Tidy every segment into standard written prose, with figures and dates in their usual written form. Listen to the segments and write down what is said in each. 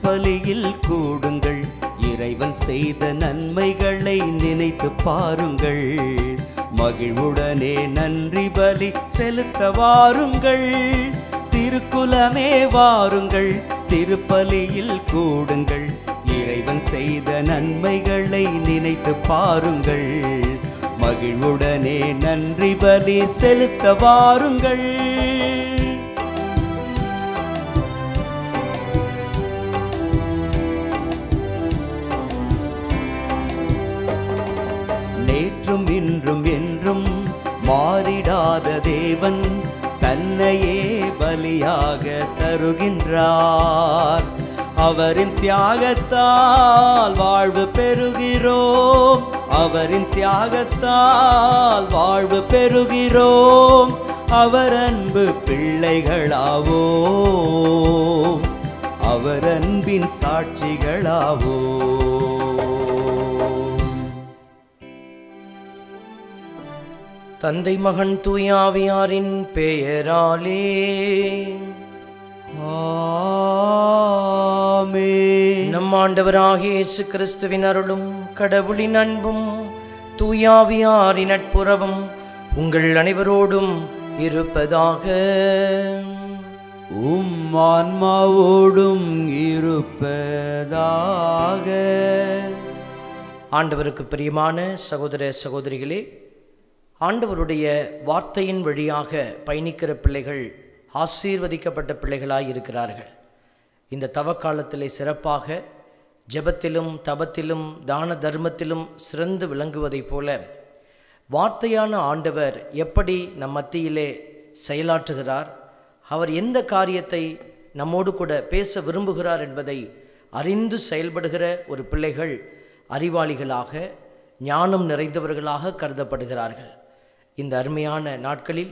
திருப்பலியில் கூடுங்கள், இறைவன் செய்த நன்மைகளை நினைத்து பாருங்கள். மகிழ்வுடனே நன்றி பலி செலுத்த வாருங்கள். திருக்குலமே வாருங்கள், திருப்பலியில் கூடுங்கள், இறைவன் செய்த நன்மைகளை நினைத்து பாருங்கள். மகிழ்வுடனே நன்றி பலி செலுத்த வாருங்கள். நேற்றும் இன்றும் என்றும் மாறிடாத தேவன் தன்னையே பலியாக தருகின்றார். அவரின் தியாகத்தால் வாழ்வு பெறுகிறோம், அவரின் தியாகத்தால் வாழ்வு பெறுகிறோம். அவர் அன்பு பிள்ளைகளாவோம், அவர் அன்பின் சாட்சிகளாவோம். தந்தை மகன் தூயாவியாரின் பெயராலே ஆமென். நம் ஆண்டவராகிய இயேசு கிறிஸ்துவின் அருளும் கடவுளின் அன்பும் தூயாவியாரின் நட்புறவும் உங்கள் அனைவரோடும் இருப்பதாக. ஆன்மாவோடும் இருப்பதாக. ஆண்டவருக்கு பிரியமான சகோதர சகோதரிகளே, ஆண்டவருடைய வார்த்தையின் வழியாக பயணிக்கிற பிள்ளைகள் ஆசீர்வதிக்கப்பட்ட பிள்ளைகளாய் இருக்கிறார்கள். இந்த தவக்காலத்திலே சிறப்பாக ஜெபத்திலும் தபத்திலும் தான தர்மத்திலும் சிறந்து விளங்குவதைப் போல வார்த்தையான ஆண்டவர் எப்படி நம் மத்தியிலே செயலாற்றுகிறார், அவர் எந்த காரியத்தை நம்மோடு கூட பேச விரும்புகிறார் என்பதை அறிந்து செயல்படுகிற ஒரு பிள்ளைகள் அறிவாளிகளாக ஞானம் நிறைந்தவர்களாக கருதப்படுகிறார்கள். இந்த அருமையான நாட்களில்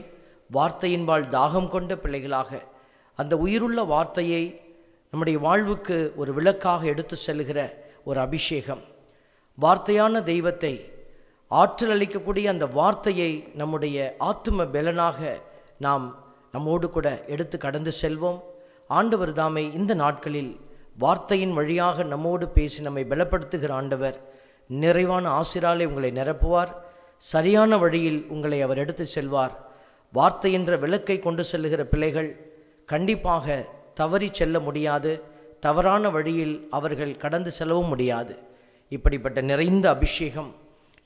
வார்த்தையின்பால் தாகம் கொண்ட பிள்ளைகளாக அந்த உயிருள்ள வார்த்தையை நம்முடைய வாழ்வுக்கு ஒரு விளக்காக எடுத்து செல்கிற ஒரு அபிஷேகம், வார்த்தையான தெய்வத்தை ஆற்றல் அளிக்கக்கூடிய அந்த வார்த்தையை நம்முடைய ஆத்தும பலனாக நாம் நம்மோடு கூட எடுத்து கடந்து செல்வோம். ஆண்டவர் தாமே இந்த நாட்களில் வார்த்தையின் வழியாக நம்மோடு பேசி நம்மை பலப்படுத்துகிற ஆண்டவர் நிறைவான ஆசிராலே உங்களை நிரப்புவார். சரியான வழியில் உங்களை அவர் எடுத்து செல்வார். வார்த்தை என்ற விளக்கை கொண்டு செல்லுகிற பிள்ளைகள் கண்டிப்பாக தவறி செல்ல முடியாது, தவறான வழியில் அவர்கள் கடந்து செல்லவும் முடியாது. இப்படிப்பட்ட நிறைந்த அபிஷேகம்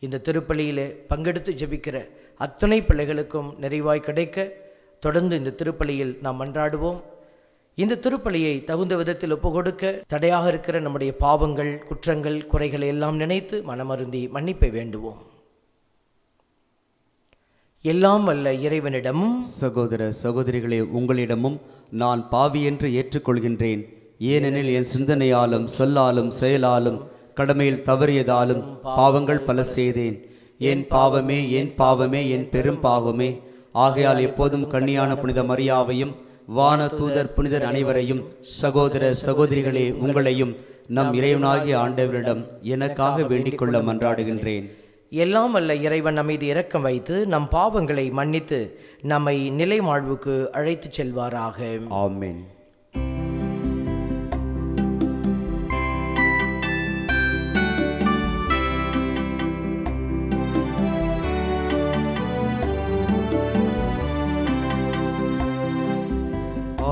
இந்த திருப்பலியிலே பங்கெடுத்து ஜெபிக்கிற அத்தனை பிள்ளைகளுக்கும் நிறைவாய் கிடைக்க தொடர்ந்து இந்த திருப்பலியில் நாம் மன்றாடுவோம். இந்த திருப்பலியை தகுந்த விதத்தில் ஒப்புக்கொடுக்க தடையாக இருக்கிற நம்முடைய பாவங்கள், குற்றங்கள், குறைகளை எல்லாம் நினைத்து மனமருந்தி மன்னிப்பை வேண்டுவோம். எல்லாம் வல்ல இறைவனிடமும் சகோதர சகோதரிகளே, உங்களிடமும் நான் பாவி என்று ஏற்றுக்கொள்கின்றேன். ஏனெனில் என் சிந்தனையாலும் சொல்லாலும் செயலாலும் கடமையில் தவறியதாலும் பாவங்கள் பல செய்தேன். என் பாவமே, என் பாவமே, என் பெரும் பாவமே. ஆகையால் எப்போதும் கன்னியான புனித மரியாவையும் வான தூதர் புனிதர் அனைவரையும், சகோதர சகோதரிகளே உங்களையும் நம் இறைவனாகிய ஆண்டவரிடம் எனக்காக வேண்டிக் கொள்ள மன்றாடுகின்றேன். எல்லாம் வல்ல இறைவன் நம்மீது இரக்கம் வைத்து நம் பாவங்களை மன்னித்து நம்மை நிலை வாழ்வுக்கு அழைத்து செல்வாராக. ஆமென்.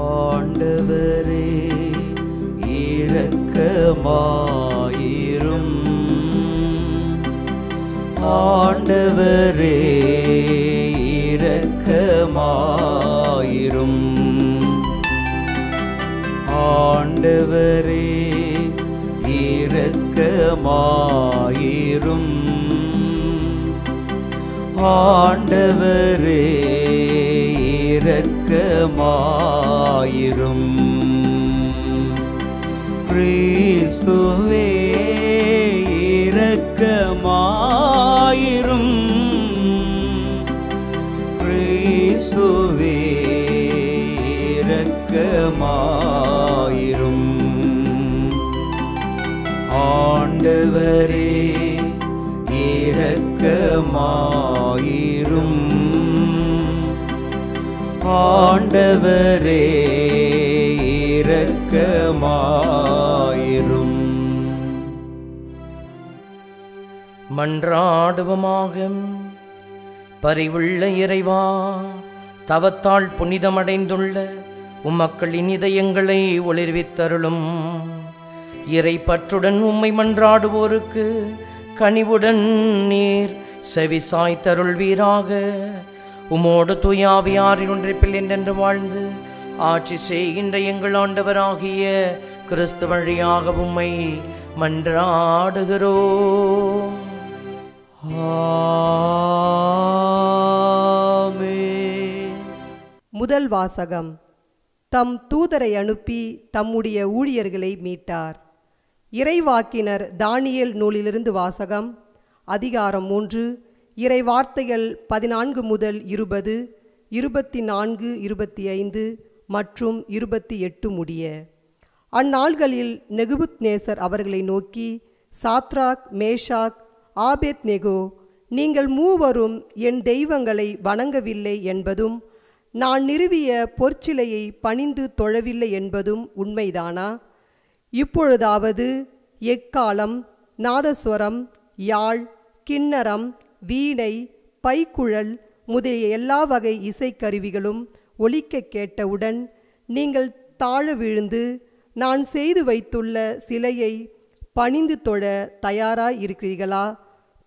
ஆண்டவரே இரக்கமாயிரும். ஆண்டவரே இரக்கமாயிரும். ஆண்டவரே இரக்கமாயிரும். ஆண்டவரே இரக்கமாயிரும். கிறிஸ்துவே இரக்கமாயிரும். கிறிஸ்துவே இரக்கமாயிரும். ஆண்டவரே இரக்கமாயிரும். ஆண்டவரே இரக்கமாயிரும். மன்றாடுவமாக. பரிவுள்ள இறைவா, தவத்தால் புனிதமடைந்துள்ள உம்மக்களின் இதயங்களை ஒளிர்வித்தருளும். இறை பற்றுடன் உம்மை மன்றாடுவோருக்கு கனிவுடன் நீர் செவிசாய்த்தருள்வீராக. உமோடு தூயாவியாரின் ஒன்றிப்பில் என்றென்று வாழ்ந்து ஆட்சி செய்கின்ற எங்கள் ஆண்டவராகிய கிறிஸ்து வழியாக உம்மை மன்றாடுகிறோம். ஆமென். முதல் வாசகம். தம் தூதரை அனுப்பி தம்முடைய ஊழியர்களை மீட்டார். இறைவாக்கினர் தானியேல் நூலிலிருந்து வாசகம். அதிகாரம் 3, இறை வார்த்தைகள் 14 முதல் 20, 24, 25 மற்றும் 28 முடிய. அந்நாள்களில் நெபுகத்நேசர் அவர்களை நோக்கி, சாத்ராக், மேஷாக், ஆபேத்நேகோ, நீங்கள் மூவரும் என் தெய்வங்களை வணங்கவில்லை என்பதும் நான் நிறுவிய பொற்சிலையை பணிந்து தொழவில்லை என்பதும் உண்மைதானா? இப்பொழுதாவது எக்காலம், நாதஸ்வரம், யாழ், கிண்ணரம், வீணை, பைக்குழல் முதலிய எல்லா வகை இசைக்கருவிகளும் ஒலிக்க கேட்டவுடன் நீங்கள் தாழ விழுந்து நான் செய்து வைத்துள்ள சிலையை பணிந்து தொழ தயாராய் இருக்கிறீர்களா?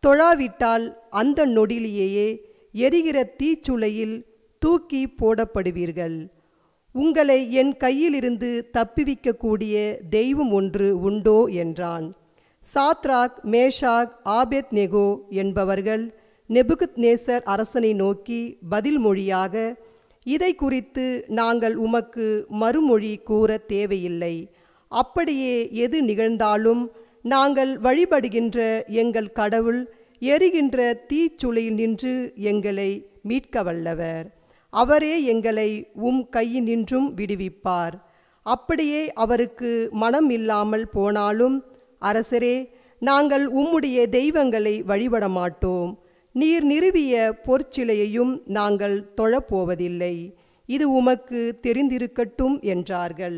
தொழாவிட்டால் அந்த நொடியிலேயே எரிகிற தீச்சுளையில் தூக்கி போடப்படுவீர்கள். உங்களை என் கையிலிருந்து தப்பிவிக்கக்கூடிய தெய்வம் ஒன்று உண்டோ என்றான். சாத்ராக், மேஷாக், ஆபேத்நேகோ என்பவர்கள் நெபுகத்நேசர் அரசனை நோக்கி பதில் மொழியாக, இதை குறித்து நாங்கள் உமக்கு மறுமொழி கூற தேவையில்லை. அப்படியே எது நிகழ்ந்தாலும் நாங்கள் வழிபடுகின்ற எங்கள் கடவுள் எரிகின்ற தீச்சுளையில் நின்று எங்களை மீட்க வல்லவர். அவரே எங்களை உம் கையினின்றும் விடுவிப்பார். அப்படியே அவருக்கு மனம் இல்லாமல் போனாலும், அரசரே, நாங்கள் உம்முடைய தெய்வங்களை வழிபட மாட்டோம். நீர் நிறுவிய பொற்சிலையையும் நாங்கள் தொழப்போவதில்லை. இது உமக்கு தெரிந்திருக்கட்டும் என்றார்கள்.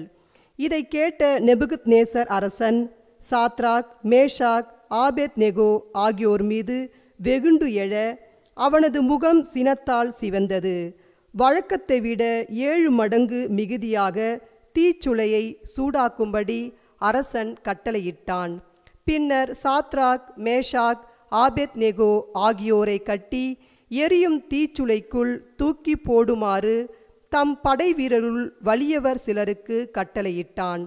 இதை கேட்ட நெபுகத்நேசர் அரசன் சாத்ராக், மேஷாக், ஆபேத்நேகோ ஆகியோர் மீது வெகுண்டு எழ அவனது முகம் சினத்தால் சிவந்தது. வழக்கத்தை விட 7 மடங்கு மிகுதியாக தீச்சுளையை சூடாக்கும்படி அரசன் கட்டளையிட்டான். பின்னர் சாத்ராக், மேஷாக், ஆபேத்நேகோ ஆகியோரை கட்டி எரியும் தீச்சுளைக்குள் தூக்கி போடுமாறு தம் படை வீரருள் வலியவர் சிலருக்கு கட்டளையிட்டான்.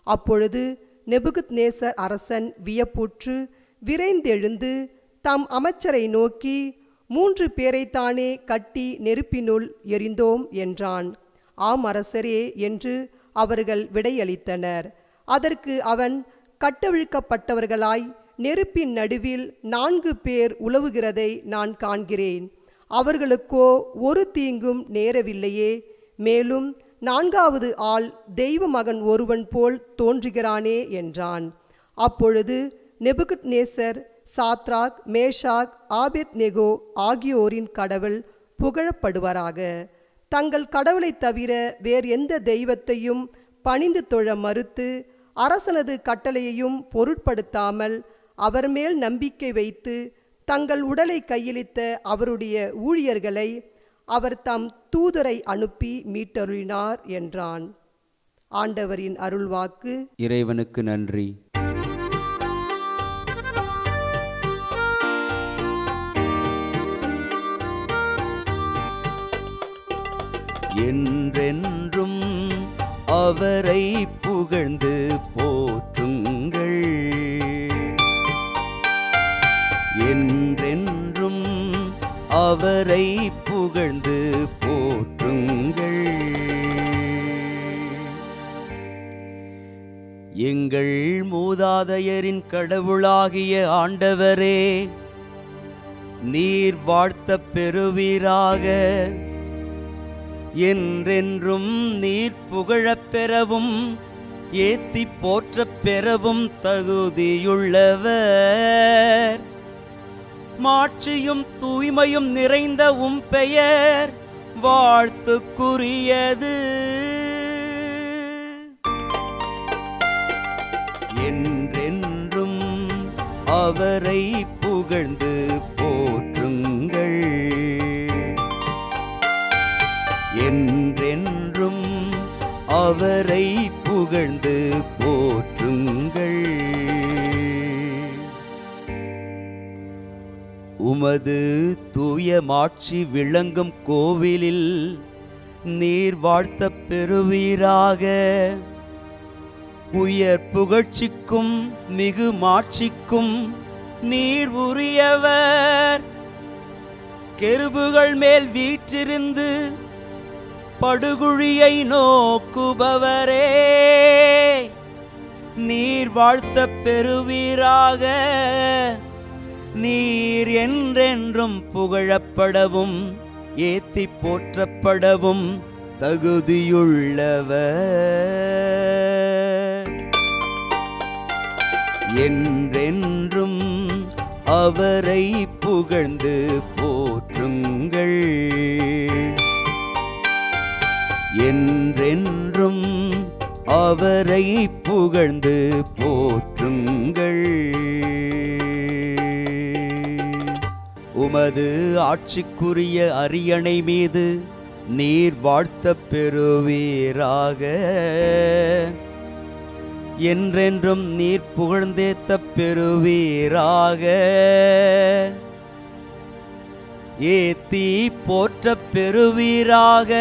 அப்பொழுது நெபுகத்நேசர் அரசன் வியப்புற்று விரைந்தெழுந்து தம் அமைச்சரை நோக்கி, 3 பேரைத்தானே கட்டி நெருப்பினுள் எரிந்தோம் என்றான். ஆம் அரசரே என்று அவர்கள் விடையளித்தனர். அதற்கு அவன், கட்டவிழ்க்கப்பட்டவர்களாய் நெருப்பின் நடுவில் 4 பேர் உலவுகிறதை நான் காண்கிறேன். அவர்களுக்கோ ஒரு தீங்கும் நேரவில்லையே. மேலும் 4வது ஆள் தெய்வ மகன் ஒருவன் போல் தோன்றுகிறானே என்றான். அப்பொழுது நெபுகத்நேசர் சாத்ராக், மேஷாக், ஆபேத்நேகோ ஆகியோரின் கடவுள் புகழப்படுவராக. தங்கள் கடவுளை தவிர வேறு எந்த தெய்வத்தையும் பணிந்து தொழ மறுத்து அரசனது கட்டளையையும் பொருட்படுத்தாமல் அவர் மேல் நம்பிக்கை வைத்து தங்கள் உடலை கையளித்த அவருடைய ஊழியர்களை அவர் தம் தூதரை அனுப்பி மீட்டருளினார் என்றான். ஆண்டவரின் அருள்வாக்கு. இறைவனுக்கு நன்றி. என்றென்றும் அவரை புகழ்ந்து போற்றுங்கள். என்றென்றும் அவரை புகழ்ந்து போற்றுங்கள். எங்கள் மூதாதையரின் கடவுளாகிய ஆண்டவரே, நீர் வாழ்த்தப் பெறுவீராக. என்றென்றும் நீர் புகழப் பெறவும் ஏத்தி போற்றப் பெறவும் தகுதியுள்ளவர். மாட்சியும் தூய்மையும் நிறைந்த உம் பெயர் வாழ்த்துக்குரியது. அவரை புகழ்ந்து போற்றுங்கள். என்றென்றும் அவரை புகழ்ந்து போற்றுங்கள். உமது தூய மாட்சி விளங்கும் கோவிலில் நீர் வாழ்த்தப் பெறுவீராக. உயர் புகழ்ச்சிக்கும் மிகு மாட்சிக்கும் நீர் உரியவர். கெருபுகள் மேல் வீற்றிருந்து படுகுழியை நோக்குபவரே, நீர் வாழ்த்தப் பெறுவீராக. நீர் என்றென்றும் புகழப்படவும் ஏத்தி போற்றப்படவும் தகுதியுள்ளவர். என்றென்றும் அவரை புகழ்ந்து போற்றுங்கள். என்றென்றும் அவரை புகழ்ந்து போற்றுங்கள். உமது ஆட்சிக்குரிய அரியணை மீது நீர் வாழ்த்தப் பெறுவீராக. என்றென்றும் நீர் புகழ்ந்தேத்தப் பெறுவீராக. ஏத்தி போற்றப் பெறுவீராக.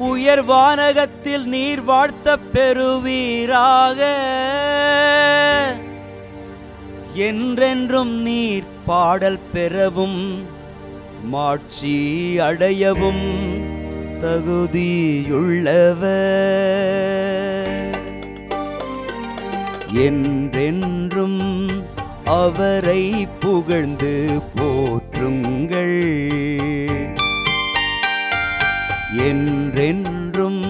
உயர் வானகத்தில் நீர் வாழ்த்தப் பெறுவீராக. என்றென்றும் நீர் பாடல் பெறவும் மாட்சி அடையவும் தகுதியுள்ளவர். என்றென்றும் அவரை புகழ்ந்து போற்றுங்கள். என்றென்றும்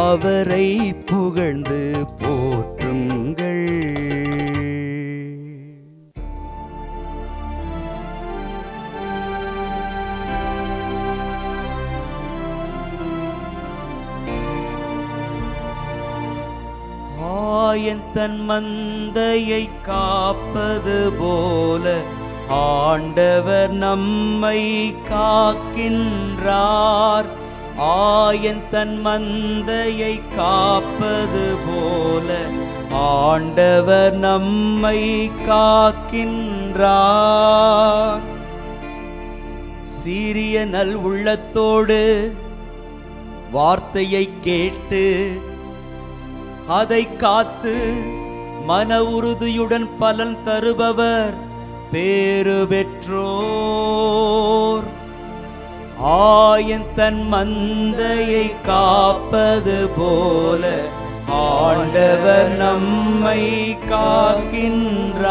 அவரை புகழ்ந்து போற்றுங்கள். ஆயன் தன் மந்தையை காப்பது போல ஆண்டவர் நம்மை காக்கின்றார். ஆயன் தன் மந்தையை காப்பது போல ஆண்டவர் நம்மை காக்கின்றார். சீரிய நல் உள்ளத்தோடு வார்த்தையை கேட்டு அதை காத்து மன உறுதியுடன் பலன் தருபவர் பேறு பெற்றோர். ஆயன் தன் மந்தையை காப்பது போல ஆண்டவர் நம்மை காக்கின்றார்.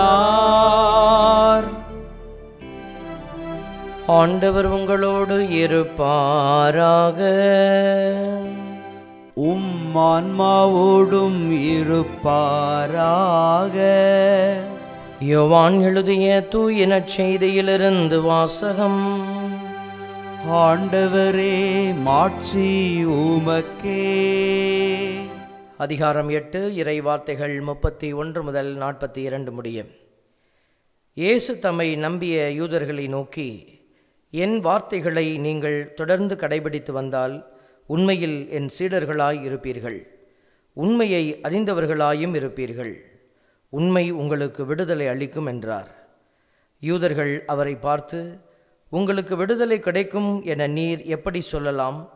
ஆண்டவர் உங்களோடு இருப்பாராக. ஆன்மாவோடும் இருப்பாராக. யோவான் எழுதிய தூய நற்செய்தியிலிருந்து வாசகம். ஆண்டவரே, மாட்சி உமக்கே. அதிகாரம் 8, இறை வார்த்தைகள் 31 முதல் 42 முடிய. இயேசு தம்மை நம்பிய யூதர்களை நோக்கி, என் வார்த்தைகளை நீங்கள் தொடர்ந்து கடைபிடித்து வந்தால் உண்மையில் என் சீடர்களாய் இருப்பீர்கள். உண்மையை அறிந்தவர்களாயும் இருப்பீர்கள். உண்மை உங்களுக்கு விடுதலை அளிக்கும் என்றார். யூதர்கள் அவரை பார்த்து, உங்களுக்கு விடுதலை கிடைக்கும் என நீர் எப்படி சொல்லலாம்?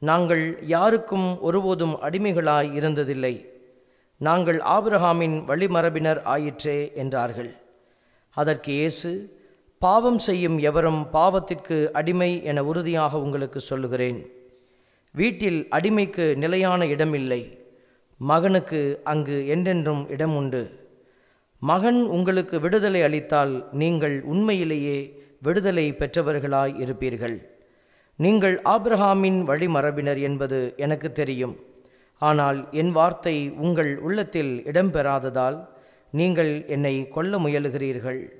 நாங்கள் யாருக்கும் ஒருபோதும் அடிமைகளாய் இருந்ததில்லை. நாங்கள் ஆபிரகாமின் வழிமரபினர் ஆயிற்றே என்றார்கள். அதற்கு இயேசு, பாவம் செய்யும் எவரும் பாவத்திற்கு அடிமை என உறுதியாக உங்களுக்கு சொல்லுகிறேன். வீட்டில் அடிமைக்கு நிலையான இடம் இல்லை, மகனுக்கு அங்கு என்றென்றும் இடம் உண்டு. மகன் உங்களுக்கு விடுதலை அளித்தால் நீங்கள் உண்மையிலேயே விடுதலை பெற்றவர்களாய் இருப்பீர்கள். நீங்கள் ஆபிரகாமின் வழிமரபினர் என்பது எனக்கு தெரியும். ஆனால் என் வார்த்தை உங்கள் உள்ளத்தில் இடம்பெறாததால் நீங்கள் என்னை கொல்ல முயலுகிறீர்கள்.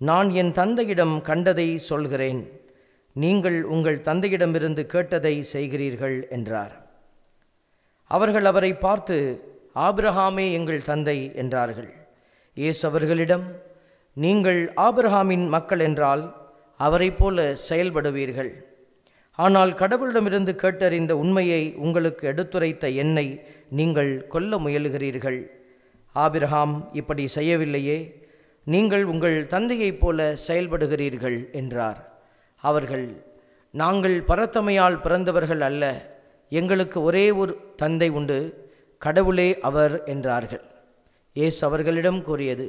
நான் என் தந்தையிடம் கண்டதை சொல்கிறேன், நீங்கள் உங்கள் தந்தையிடமிருந்து கேட்டதை செய்கிறீர்கள் என்றார். அவர்கள் அவரை பார்த்து, ஆபிரகாமே எங்கள் தந்தை என்றார்கள். இயேசு அவர்களிடம், நீங்கள் ஆபிரகாமின் மக்கள் என்றால் அவரைப் போல செயல்படுவீர்கள். ஆனால் கடவுளிடமிருந்து கேட்டறிந்த உண்மையை உங்களுக்கு எடுத்துரைத்த என்னை நீங்கள் கொல்ல முயலுகிறீர்கள். ஆபிரகாம் இப்படி செய்யவில்லையே, நீங்கள் உங்கள் தந்தையைப் போல செயல்படுகிறீர்கள் என்றார். அவர்கள், நாங்கள் பரத்தமையால் பிறந்தவர்கள் அல்ல, எங்களுக்கு ஒரே ஒரு தந்தை உண்டு, கடவுளே அவர் என்றார்கள். இயேசு அவர்களிடம் கூறியது,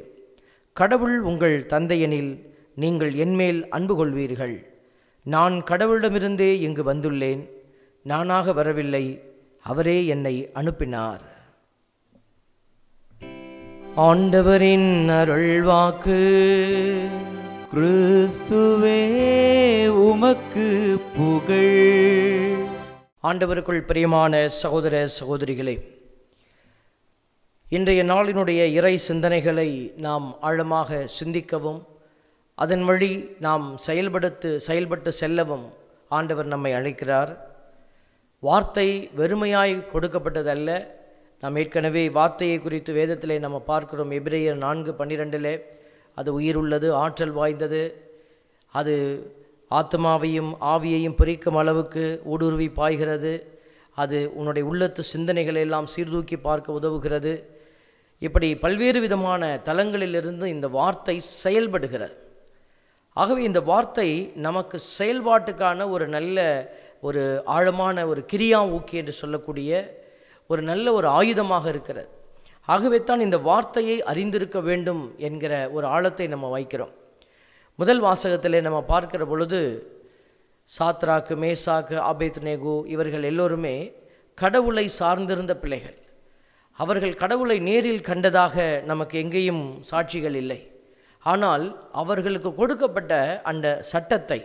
கடவுள் உங்கள் தந்தையெனில் நீங்கள் என்மேல் அன்பு கொள்வீர்கள். நான் கடவுளிடமிருந்தே இங்கு வந்துள்ளேன், நானாக வரவில்லை, அவரே என்னை அனுப்பினார். ஆண்டவரின் அருள்வாக்கு. கிறிஸ்துவே உமக்கு புகழ். ஆண்டவருக்குள் பிரியமான சகோதர சகோதரிகளே, இன்றைய நாளினுடைய இறை சிந்தனைகளை நாம் ஆழமாக சிந்திக்கவும் அதன் வழி நாம் செயல்பட்டு செல்லவும் ஆண்டவர் நம்மை அழைக்கிறார். வார்த்தை வெறுமையாய் கொடுக்கப்பட்டதல்ல. நாம் ஏற்கனவே வார்த்தையை குறித்து வேதத்திலே நம்ம பார்க்கிறோம். எபிரேயர் 4:12 அது உயிர் உள்ளது, ஆற்றல் வாய்ந்தது, அது ஆத்மாவையும் ஆவியையும் பிரிக்கும் அளவுக்கு ஊடுருவி பாய்கிறது, அது உன்னுடைய உள்ளத்து சிந்தனைகளை எல்லாம் சீர்தூக்கி பார்க்க உதவுகிறது. இப்படி பல்வேறு விதமான தலங்களிலிருந்து இந்த வார்த்தை செயல்படுகிறது. ஆகவே இந்த வார்த்தை நமக்கு செயல்பாட்டுக்கான ஒரு நல்ல ஒரு ஆழமான ஒரு கிரியா ஊக்கி என்று சொல்லக்கூடிய ஒரு நல்ல ஒரு ஆயுதமாக இருக்கிறது. ஆகவே தான் இந்த வார்த்தையை அறிந்திருக்க வேண்டும் என்கிற ஒரு ஆழத்தை நம்ம வைக்கிறோம். முதல் வாசகத்திலே நம்ம பார்க்கிற பொழுது சாத்ராக்கு, மேசாக்கு, ஆபேத்நேகோ இவர்கள் எல்லோருமே கடவுளை சார்ந்திருந்த பிள்ளைகள். அவர்கள் கடவுளை நேரில் கண்டதாக நமக்கு எங்கேயும் சாட்சிகள் இல்லை. ஆனால் அவர்களுக்கு கொடுக்கப்பட்ட அந்த சட்டத்தை,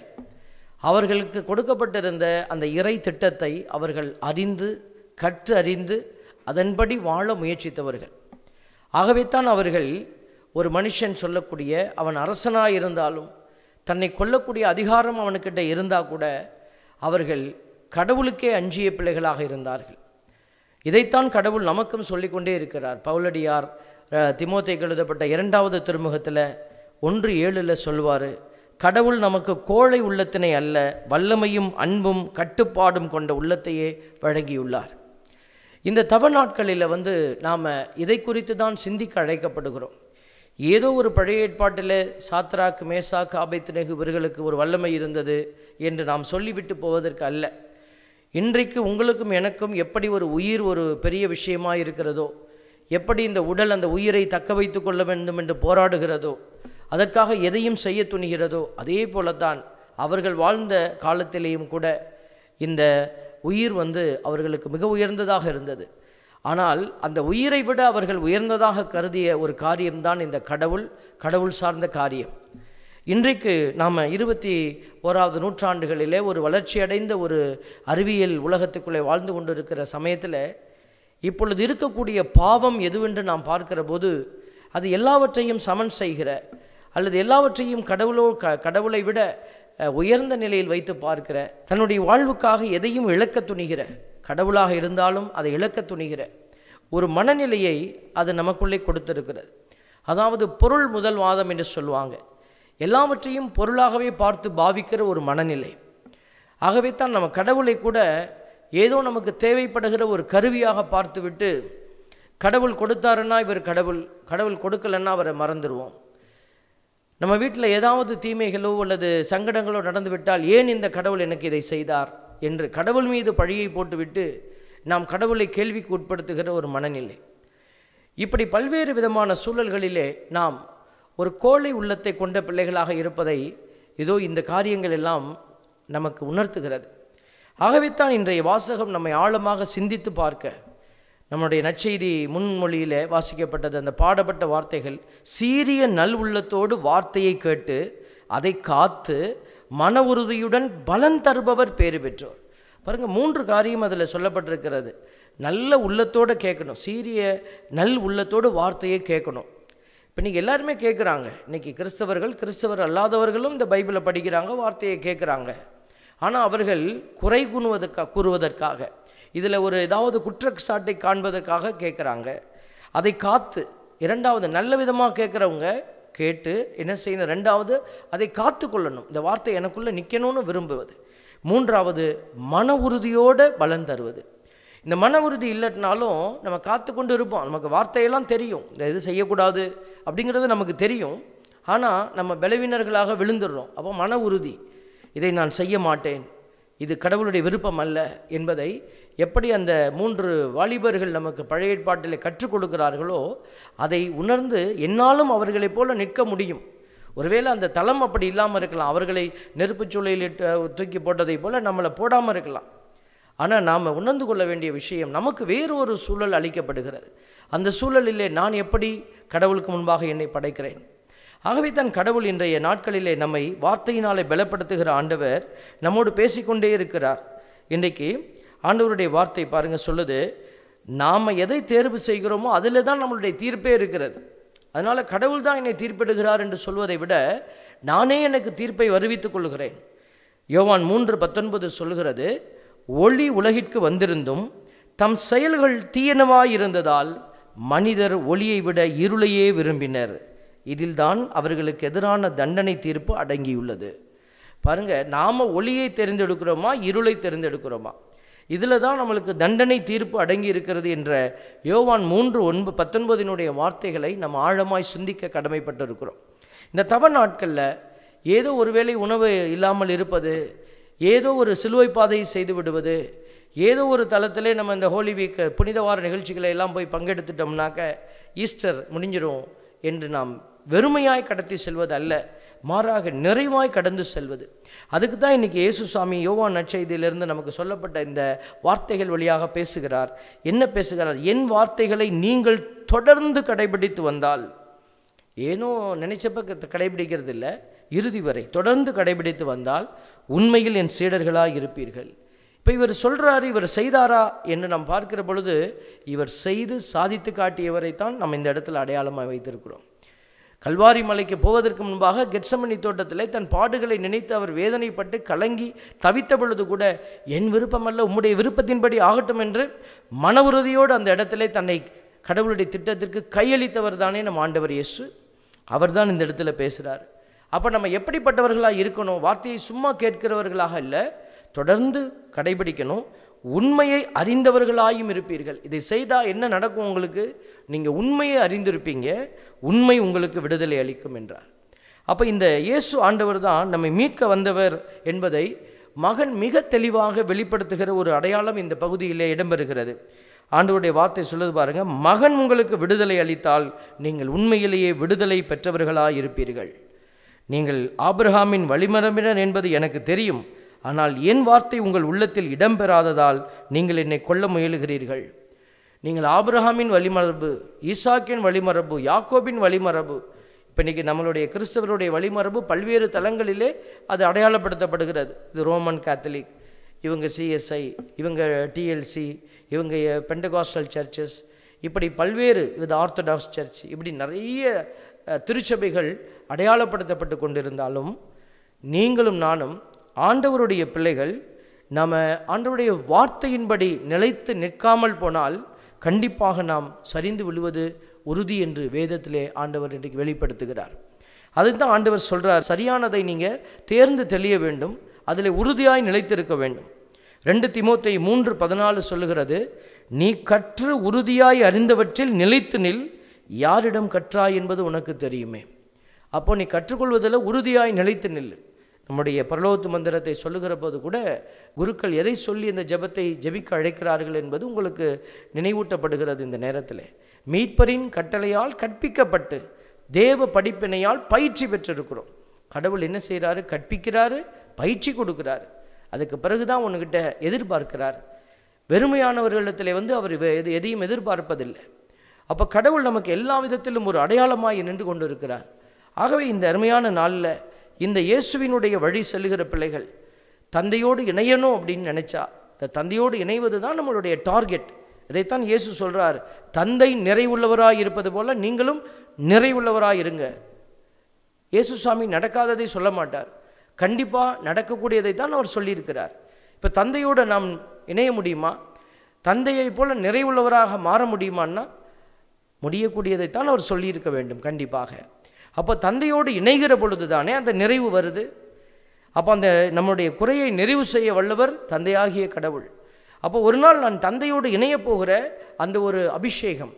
அவர்களுக்கு கொடுக்கப்பட்டிருந்த அந்த இறை திட்டத்தை அவர்கள் அறிந்து கற்று அறிந்து அதன்படி வாழ முயற்சித்தவர்கள். ஆகவே தான் அவர்கள் ஒரு மனுஷன் சொல்லக்கூடிய, அவன் அரசனாக இருந்தாலும் தன்னை கொல்லக்கூடிய அதிகாரம் அவனுக்கிட்ட இருந்தால் கூட அவர்கள் கடவுளுக்கே அஞ்சிய பிள்ளைகளாக இருந்தார்கள். இதைத்தான் கடவுள் நமக்கும் சொல்லிக்கொண்டே இருக்கிறார். பவுலடியார் தீமோத்தேயுக்கு எழுதப்பட்ட 2வது திருமுகத்தில் 1:7 சொல்வார், கடவுள் நமக்கு கோழை உள்ளத்தினை அல்ல, வல்லமையும் அன்பும் கட்டுப்பாடும் கொண்ட உள்ளத்தையே வழங்கியுள்ளார். இந்த தவ நாட்களில் நாம் இதை குறித்து தான் சிந்திக்க அழைக்கப்படுகிறோம். ஏதோ ஒரு பழைய ஏற்பாட்டில் சாத்ராக்கு, மேசாக்கு, ஆபேத்நேகோ இவர்களுக்கு ஒரு வல்லமை இருந்தது என்று நாம் சொல்லிவிட்டு போவதற்கு அல்ல. இன்றைக்கு உங்களுக்கும் எனக்கும் எப்படி ஒரு உயிர் ஒரு பெரிய விஷயமாக இருக்கிறதோ, எப்படி இந்த உடல் அந்த உயிரை தக்க வைத்து கொள்ள வேண்டும் என்று போராடுகிறதோ, அதற்காக எதையும் செய்ய துணிகிறதோ, அதே போலத்தான் அவர்கள் வாழ்ந்த காலத்திலேயும் கூட இந்த உயிர் அவர்களுக்கு மிக உயர்ந்ததாக இருந்தது. ஆனால் அந்த உயிரை விட அவர்கள் உயர்ந்ததாக கருதிய ஒரு காரியம்தான் இந்த கடவுள் சார்ந்த காரியம். இன்றைக்கு நாம் 21வது நூற்றாண்டுகளிலே ஒரு வளர்ச்சியடைந்த ஒரு அறிவியல் உலகத்துக்குள்ளே வாழ்ந்து கொண்டிருக்கிற சமயத்தில் இப்பொழுது இருக்கக்கூடிய பாவம் எதுவென்று நாம் பார்க்கிற போது அது எல்லாவற்றையும் சமன் செய்கிற அல்லது எல்லாவற்றையும் கடவுளை விட உயர்ந்த நிலையில் வைத்து பார்க்கிற, தன்னுடைய வாழ்வுக்காக எதையும் இழக்க துணிகிற, கடவுளாக இருந்தாலும் அதை இழக்க துணிகிற ஒரு மனநிலையை அது நமக்குள்ளே கொடுத்திருக்கிறது. அதாவது பொருள் முதல் வாதம் என்று சொல்லுவாங்க. எல்லாவற்றையும் பொருளாகவே பார்த்து பாவிக்கிற ஒரு மனநிலை. ஆகவே தான் நம்ம கடவுளை கூட ஏதோ நமக்கு தேவைப்படுகிற ஒரு கருவியாக பார்த்துவிட்டு, கடவுள் கொடுத்தாருன்னா இவர் கடவுள் கொடுக்கலன்னா அவரை மறந்துடுவோம். நம்ம வீட்டில் ஏதாவது தீமைகளோ அல்லது சங்கடங்களோ நடந்துவிட்டால், ஏன் இந்த கடவுள் எனக்கு இதை செய்தார் என்று கடவுள் மீது பழியை போட்டுவிட்டு நாம் கடவுளை கேள்விக்கு உட்படுத்துகிற ஒரு மனநிலை. இப்படி பல்வேறு விதமான சூழல்களிலே நாம் ஒரு கோழை உள்ளத்தை கொண்ட பிள்ளைகளாக இருப்பதை இதோ இந்த காரியங்கள் எல்லாம் நமக்கு உணர்த்துகிறது. ஆகவே தான் இன்றைய வாசகம் நம்மை ஆழமாக சிந்தித்து பார்க்க, நம்முடைய நற்செய்தி முன்மொழியில் வாசிக்கப்பட்டது அந்த பாடப்பட்ட வார்த்தைகள், சீரிய நல் உள்ளத்தோடு வார்த்தையை கேட்டு அதை காத்து மன உறுதியுடன் பலன் தருபவர் பேறு பெற்றோர். பாருங்கள், 3 காரியம் அதில் சொல்லப்பட்டிருக்கிறது. நல்ல உள்ளத்தோடு கேட்கணும், சீரிய நல் உள்ளத்தோடு வார்த்தையை கேட்கணும். இப்போ நீங்கள் எல்லாருமே கேட்குறாங்க. இன்றைக்கி கிறிஸ்தவர் அல்லாதவர்களும் இந்த பைபிளை படிக்கிறாங்க, வார்த்தையை கேட்குறாங்க. ஆனால் அவர்கள் குறை கூறுவதற்காக, இதில் ஒரு ஏதாவது குற்றச்சாட்டை காண்பதற்காக கேட்குறாங்க. அதை காத்து இரண்டாவது நல்ல விதமாக கேட்குறவங்க கேட்டு என்ன செய்யணும், ரெண்டாவது அதை காத்து கொள்ளணும், இந்த வார்த்தை எனக்குள்ளே நிற்கணும்னு விரும்புவது, மூன்றாவது மன உறுதியோடு பலன் தருவது. இந்த மன உறுதி இல்லைனாலும் நம்ம காத்து கொண்டு இருப்போம், நமக்கு வார்த்தையெல்லாம் தெரியும், இந்த இது செய்யக்கூடாது அப்படிங்கிறது நமக்கு தெரியும், ஆனால் நம்ம பலவீனர்களாக விழுந்துடுறோம். அப்போ மன உறுதி, இதை நான் செய்ய மாட்டேன், இது கடவுளுடைய விருப்பம் அல்ல என்பதை எப்படி அந்த 3 வாலிபர்கள் நமக்கு பழைய ஏற்பாட்டில் கற்றுக் கொடுக்கிறார்களோ அதை உணர்ந்து என்னாலும் அவர்களைப் போல நிற்க முடியும். ஒருவேளை அந்த தளம் அப்படி இல்லாமல் இருக்கலாம், அவர்களை நெருப்புச் சூளையில் தூக்கி போட்டதை போல் நம்மளை போடாமல் இருக்கலாம். ஆனால் நாம் உணர்ந்து கொள்ள வேண்டிய விஷயம், நமக்கு வேறு ஒரு சூழல் அளிக்கப்படுகிறது. அந்த சூழலிலே நான் எப்படி கடவுளுக்கு முன்பாக என்னை படைக்கிறேன்? ஆகவே தான் கடவுள் இன்றைய நாட்களிலே நம்மை வார்த்தையினாலே பலப்படுத்துகிற ஆண்டவர் நம்மோடு பேசிக்கொண்டே இருக்கிறார். இன்றைக்கு ஆண்டவருடைய வார்த்தை பாருங்கள் சொல்லுது, நாம் எதை தேர்வு செய்கிறோமோ அதில் தான் நம்மளுடைய தீர்ப்பே இருக்கிறது. அதனால் கடவுள் தான் என்னை தீர்ப்பிடுகிறார் என்று சொல்வதை விட நானே எனக்கு தீர்ப்பை வருவித்துக் கொள்கிறேன். யோவான் 3:19 சொல்கிறது, ஒளி உலகிற்கு வந்திருந்தும் தம் செயல்கள் தீயனவாயிருந்ததால் மனிதர் ஒளியை விட இருளையே விரும்பினர், இதில்தான் அவர்களுக்கு எதிரான தண்டனை தீர்ப்பு அடங்கியுள்ளது. பாருங்க, நாம் ஒளியை தேர்ந்தெடுக்கிறோமா இருளை தேர்ந்தெடுக்கிறோமா, இதில் தான் நம்மளுக்கு தண்டனை தீர்ப்பு அடங்கி இருக்கிறது என்ற யோவான் 3:19 வார்த்தைகளை நம்ம ஆழமாய் சிந்திக்க கடமைப்பட்டிருக்கிறோம். இந்த தவ நாட்களில் ஏதோ ஒருவேளை உணவு இல்லாமல் இருப்பது, ஏதோ ஒரு சிலுவை பாதையை செய்து விடுவது, ஏதோ ஒரு தளத்திலே நம்ம இந்த ஹோலி வீக் புனித வார நிகழ்ச்சிகளை எல்லாம் போய் பங்கெடுத்துட்டோம்னாக்க ஈஸ்டர் முடிஞ்சிடும் என்று நாம் வெறுமையாய் கடத்தி செல்வது அல்ல, மாறாக நிறைவாய் கடந்து செல்வது. அதுக்கு தான் இன்றைக்கி இயேசு சாமி யோவான் நற்செய்தியிலிருந்து நமக்கு சொல்லப்பட்ட இந்த வார்த்தைகள் வழியாக பேசுகிறார். என்ன பேசுகிறார்? என் வார்த்தைகளை நீங்கள் தொடர்ந்து கடைபிடித்து வந்தால், ஏனோ நினைச்சப்ப கடைபிடிக்கிறது இல்லை, இறுதி வரை தொடர்ந்து கடைபிடித்து வந்தால் உண்மையில் என் சீடர்களாக இருப்பீர்கள். இப்போ இவர் சொல்கிறாரு, இவர் செய்தாரா என்று நாம் பார்க்கிற பொழுது இவர் செய்து சாதித்து காட்டியவரைத்தான் நம்ம இந்த இடத்துல அடையாளமாக வைத்திருக்கிறோம். கல்வாரி மலைக்கு போவதற்கு முன்பாக கெத்சமனி தோட்டத்திலே தன் பாடுகளை நினைத்து அவர் வேதனைப்பட்டு கலங்கி தவித்த பொழுது கூட என் விருப்பமல்ல உம்முடைய விருப்பத்தின்படி ஆகட்டும் என்று மன உறுதியோடு அந்த இடத்திலே தன்னை கடவுளுடைய திட்டத்திற்கு கையளித்தவர் தானே நம் ஆண்டவர் இயேசு. அவர் தான் இந்த இடத்துல பேசுகிறார். அப்போ நம்ம எப்படிப்பட்டவர்களாக இருக்கணும்? வார்த்தையை சும்மா கேட்கிறவர்களாக இல்லை, தொடர்ந்து கடைபிடிக்கணும். உண்மையை அறிந்தவர்களாயும் இருப்பீர்கள். இதை செய்தால் என்ன நடக்கும் உங்களுக்கு? நீங்கள் உண்மையை அறிந்திருப்பீங்க, உண்மை உங்களுக்கு விடுதலை அளிக்கும் என்றார். அப்போ இந்த இயேசு ஆண்டவர் தான் நம்மை மீட்க வந்தவர் என்பதை மகன் மிக தெளிவாக வெளிப்படுத்துகிற ஒரு அடையாளம் இந்த பகுதியிலே இடம்பெறுகிறது. ஆண்டவருடைய வார்த்தை சொல்லுது பாருங்க, மகன் உங்களுக்கு விடுதலை அளித்தால் நீங்கள் உண்மையிலேயே விடுதலை பெற்றவர்களாக இருப்பீர்கள். நீங்கள் ஆபிரகாமின் வழிமரபினர் என்பது எனக்கு தெரியும், ஆனால் என் வார்த்தை உங்கள் உள்ளத்தில் இடம்பெறாததால் நீங்கள் என்னை கொல்ல முயலுகிறீர்கள். நீங்கள் ஆபிரகாமின் வழிமரபு, ஈசாக்கின் வழிமரபு, யாக்கோபின் வழிமரபு, இப்போ இன்றைக்கி நம்மளுடைய கிறிஸ்தவருடைய வழிமரபு பல்வேறு தலங்களிலே அது அடையாளப்படுத்தப்படுகிறது. இது ரோமன் கேத்தலிக், இவங்க சிஎஸ்ஐ, இவங்க டிஎல்சி, இவங்க பெண்டகாஸ்டல் சர்ச்சஸ், இப்படி பல்வேறு இது ஆர்த்தடாக்ஸ் சர்ச், இப்படி நிறைய திருச்சபைகள் அடையாளப்படுத்தப்பட்டு கொண்டிருந்தாலும் நீங்களும் நானும் ஆண்டவருடைய பிள்ளைகள் நம்ம ஆண்டவருடைய வார்த்தையின்படி நிலைத்து நிற்காமல் போனால் கண்டிப்பாக நாம் சரிந்து விழுவது உறுதி என்று வேதத்திலே ஆண்டவர் இன்றைக்கு வெளிப்படுத்துகிறார். அதுதான் ஆண்டவர் சொல்கிறார், சரியானதை நீங்கள் தேர்ந்து தெளிய வேண்டும், அதில் உறுதியாய் நிலைத்திருக்க வேண்டும். 2 தீமோத்தேயு 3:14 சொல்லுகிறது, நீ கற்று உறுதியாய் அறிந்தவற்றில் நிலைத்து நில், யாரிடம் கற்றாய் என்பது உனக்கு தெரியுமே. அப்போ நீ கற்றுக்கொள்வதில் உறுதியாய் நிலைத்து நில். நம்முடைய பரலோகத்து மந்திரத்தை சொல்லுகிற போது கூட குருக்கள் எதை சொல்லி இந்த ஜெபத்தை ஜெபிக்க அழைக்கிறார்கள் என்பது உங்களுக்கு நினைவூட்டப்படுகிறது. இந்த நேரத்தில் மீட்பரின் கட்டளையால் கற்பிக்கப்பட்டு தேவ படிப்பினையால் பயிற்சி பெற்றிருக்கிறோம். கடவுள் என்ன செய்கிறாரு? கற்பிக்கிறாரு, பயிற்சி கொடுக்கிறாரு. அதுக்கு பிறகுதான் உன்கிட்ட எதிர்பார்க்கிறார். வெறுமையானவர்களிடத்தில் அவர் எதையும் எதிர்பார்ப்பதில்லை. அப்போ கடவுள் நமக்கு எல்லா விதத்திலும் ஒரு அடையாளமாய் நின்று கொண்டு இருக்கிறார். ஆகவே இந்த அருமையான நாளில் இந்த இயேசுவினுடைய வழி செல்லுகிற பிள்ளைகள் தந்தையோடு இணையணும் அப்படின்னு நினச்சா, இந்த தந்தையோடு இணைவது தான் நம்மளுடைய டார்கெட். இதைத்தான் இயேசு சொல்கிறார், தந்தை நிறைவுள்ளவராய் இருப்பது போல நீங்களும் நிறைவுள்ளவராய் இருங்க. இயேசு சாமி நடக்காததை சொல்ல மாட்டார், கண்டிப்பாக நடக்கக்கூடியதை தான் அவர் சொல்லியிருக்கிறார். இப்போ தந்தையோடு நாம் இணைய முடியுமா? தந்தையை போல நிறைவுள்ளவராக மாற முடியுமான்னா முடியக்கூடியதைத்தான் அவர் சொல்லியிருக்க வேண்டும் கண்டிப்பாக. அப்போ தந்தையோடு இணைகிற பொழுது தானே அந்த நிறைவு வருது. அப்போ அந்த நம்முடைய குறையை நிறைவு செய்ய வல்லவர் தந்தையாகிய கடவுள். அப்போ ஒரு நாள் நான் தந்தையோடு இணைய போகிற அந்த ஒரு அபிஷேகம்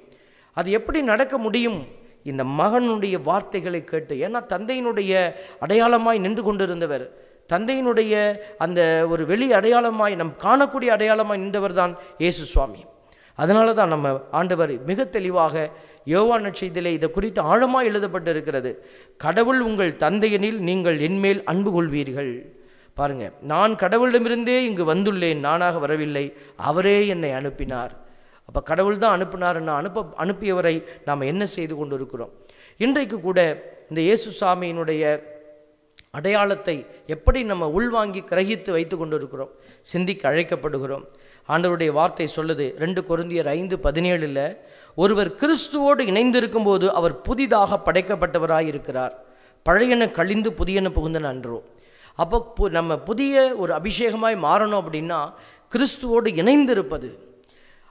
அது எப்படி நடக்க முடியும்? இந்த மகனுடைய வார்த்தைகளை கேட்டு. ஏன்னா தந்தையினுடைய அடையாளமாய் நின்று கொண்டிருந்தவர், தந்தையினுடைய அந்த ஒரு வெளி அடையாளமாய் நம் காணக்கூடிய அடையாளமாய் நின்றவர் தான் இயேசு சுவாமி. அதனால தான் நம்ம ஆண்டவர் மிக தெளிவாக யோவான் நற்செய்தியிலே இதை குறித்து ஆழமாக எழுதப்பட்டிருக்கிறது. கடவுள் உங்கள் தந்தையனில் நீங்கள் என்மேல் அன்பு கொள்வீர்கள். பாருங்க, நான் கடவுளிடமிருந்தே இங்கு வந்துள்ளேன், நானாக வரவில்லை, அவரே என்னை அனுப்பினார். அப்போ கடவுள் தான் அனுப்பினார்னா அனுப்பியவரை நாம் என்ன செய்து கொண்டு இருக்கிறோம்? இன்றைக்கு கூட இந்த இயேசு சாமியினுடைய அடையாளத்தை எப்படி நம்ம உள்வாங்கி கிரகித்து வைத்து கொண்டு இருக்கிறோம், சிந்திக்க அழைக்கப்படுகிறோம். ஆண்டவருடைய வார்த்தை சொல்லுது 2 கொரிந்தியர் 5:17 ஒருவர் கிறிஸ்துவோடு இணைந்திருக்கும் போது அவர் புதிதாக படைக்கப்பட்டவராய் இருக்கிறார், பழையன கழிந்து புதியன புகுந்தன அன்றோ. அப்போ நம்ம புதிய ஒரு அபிஷேகமாய் மாறணும் அப்படின்னா கிறிஸ்துவோடு இணைந்திருப்பது.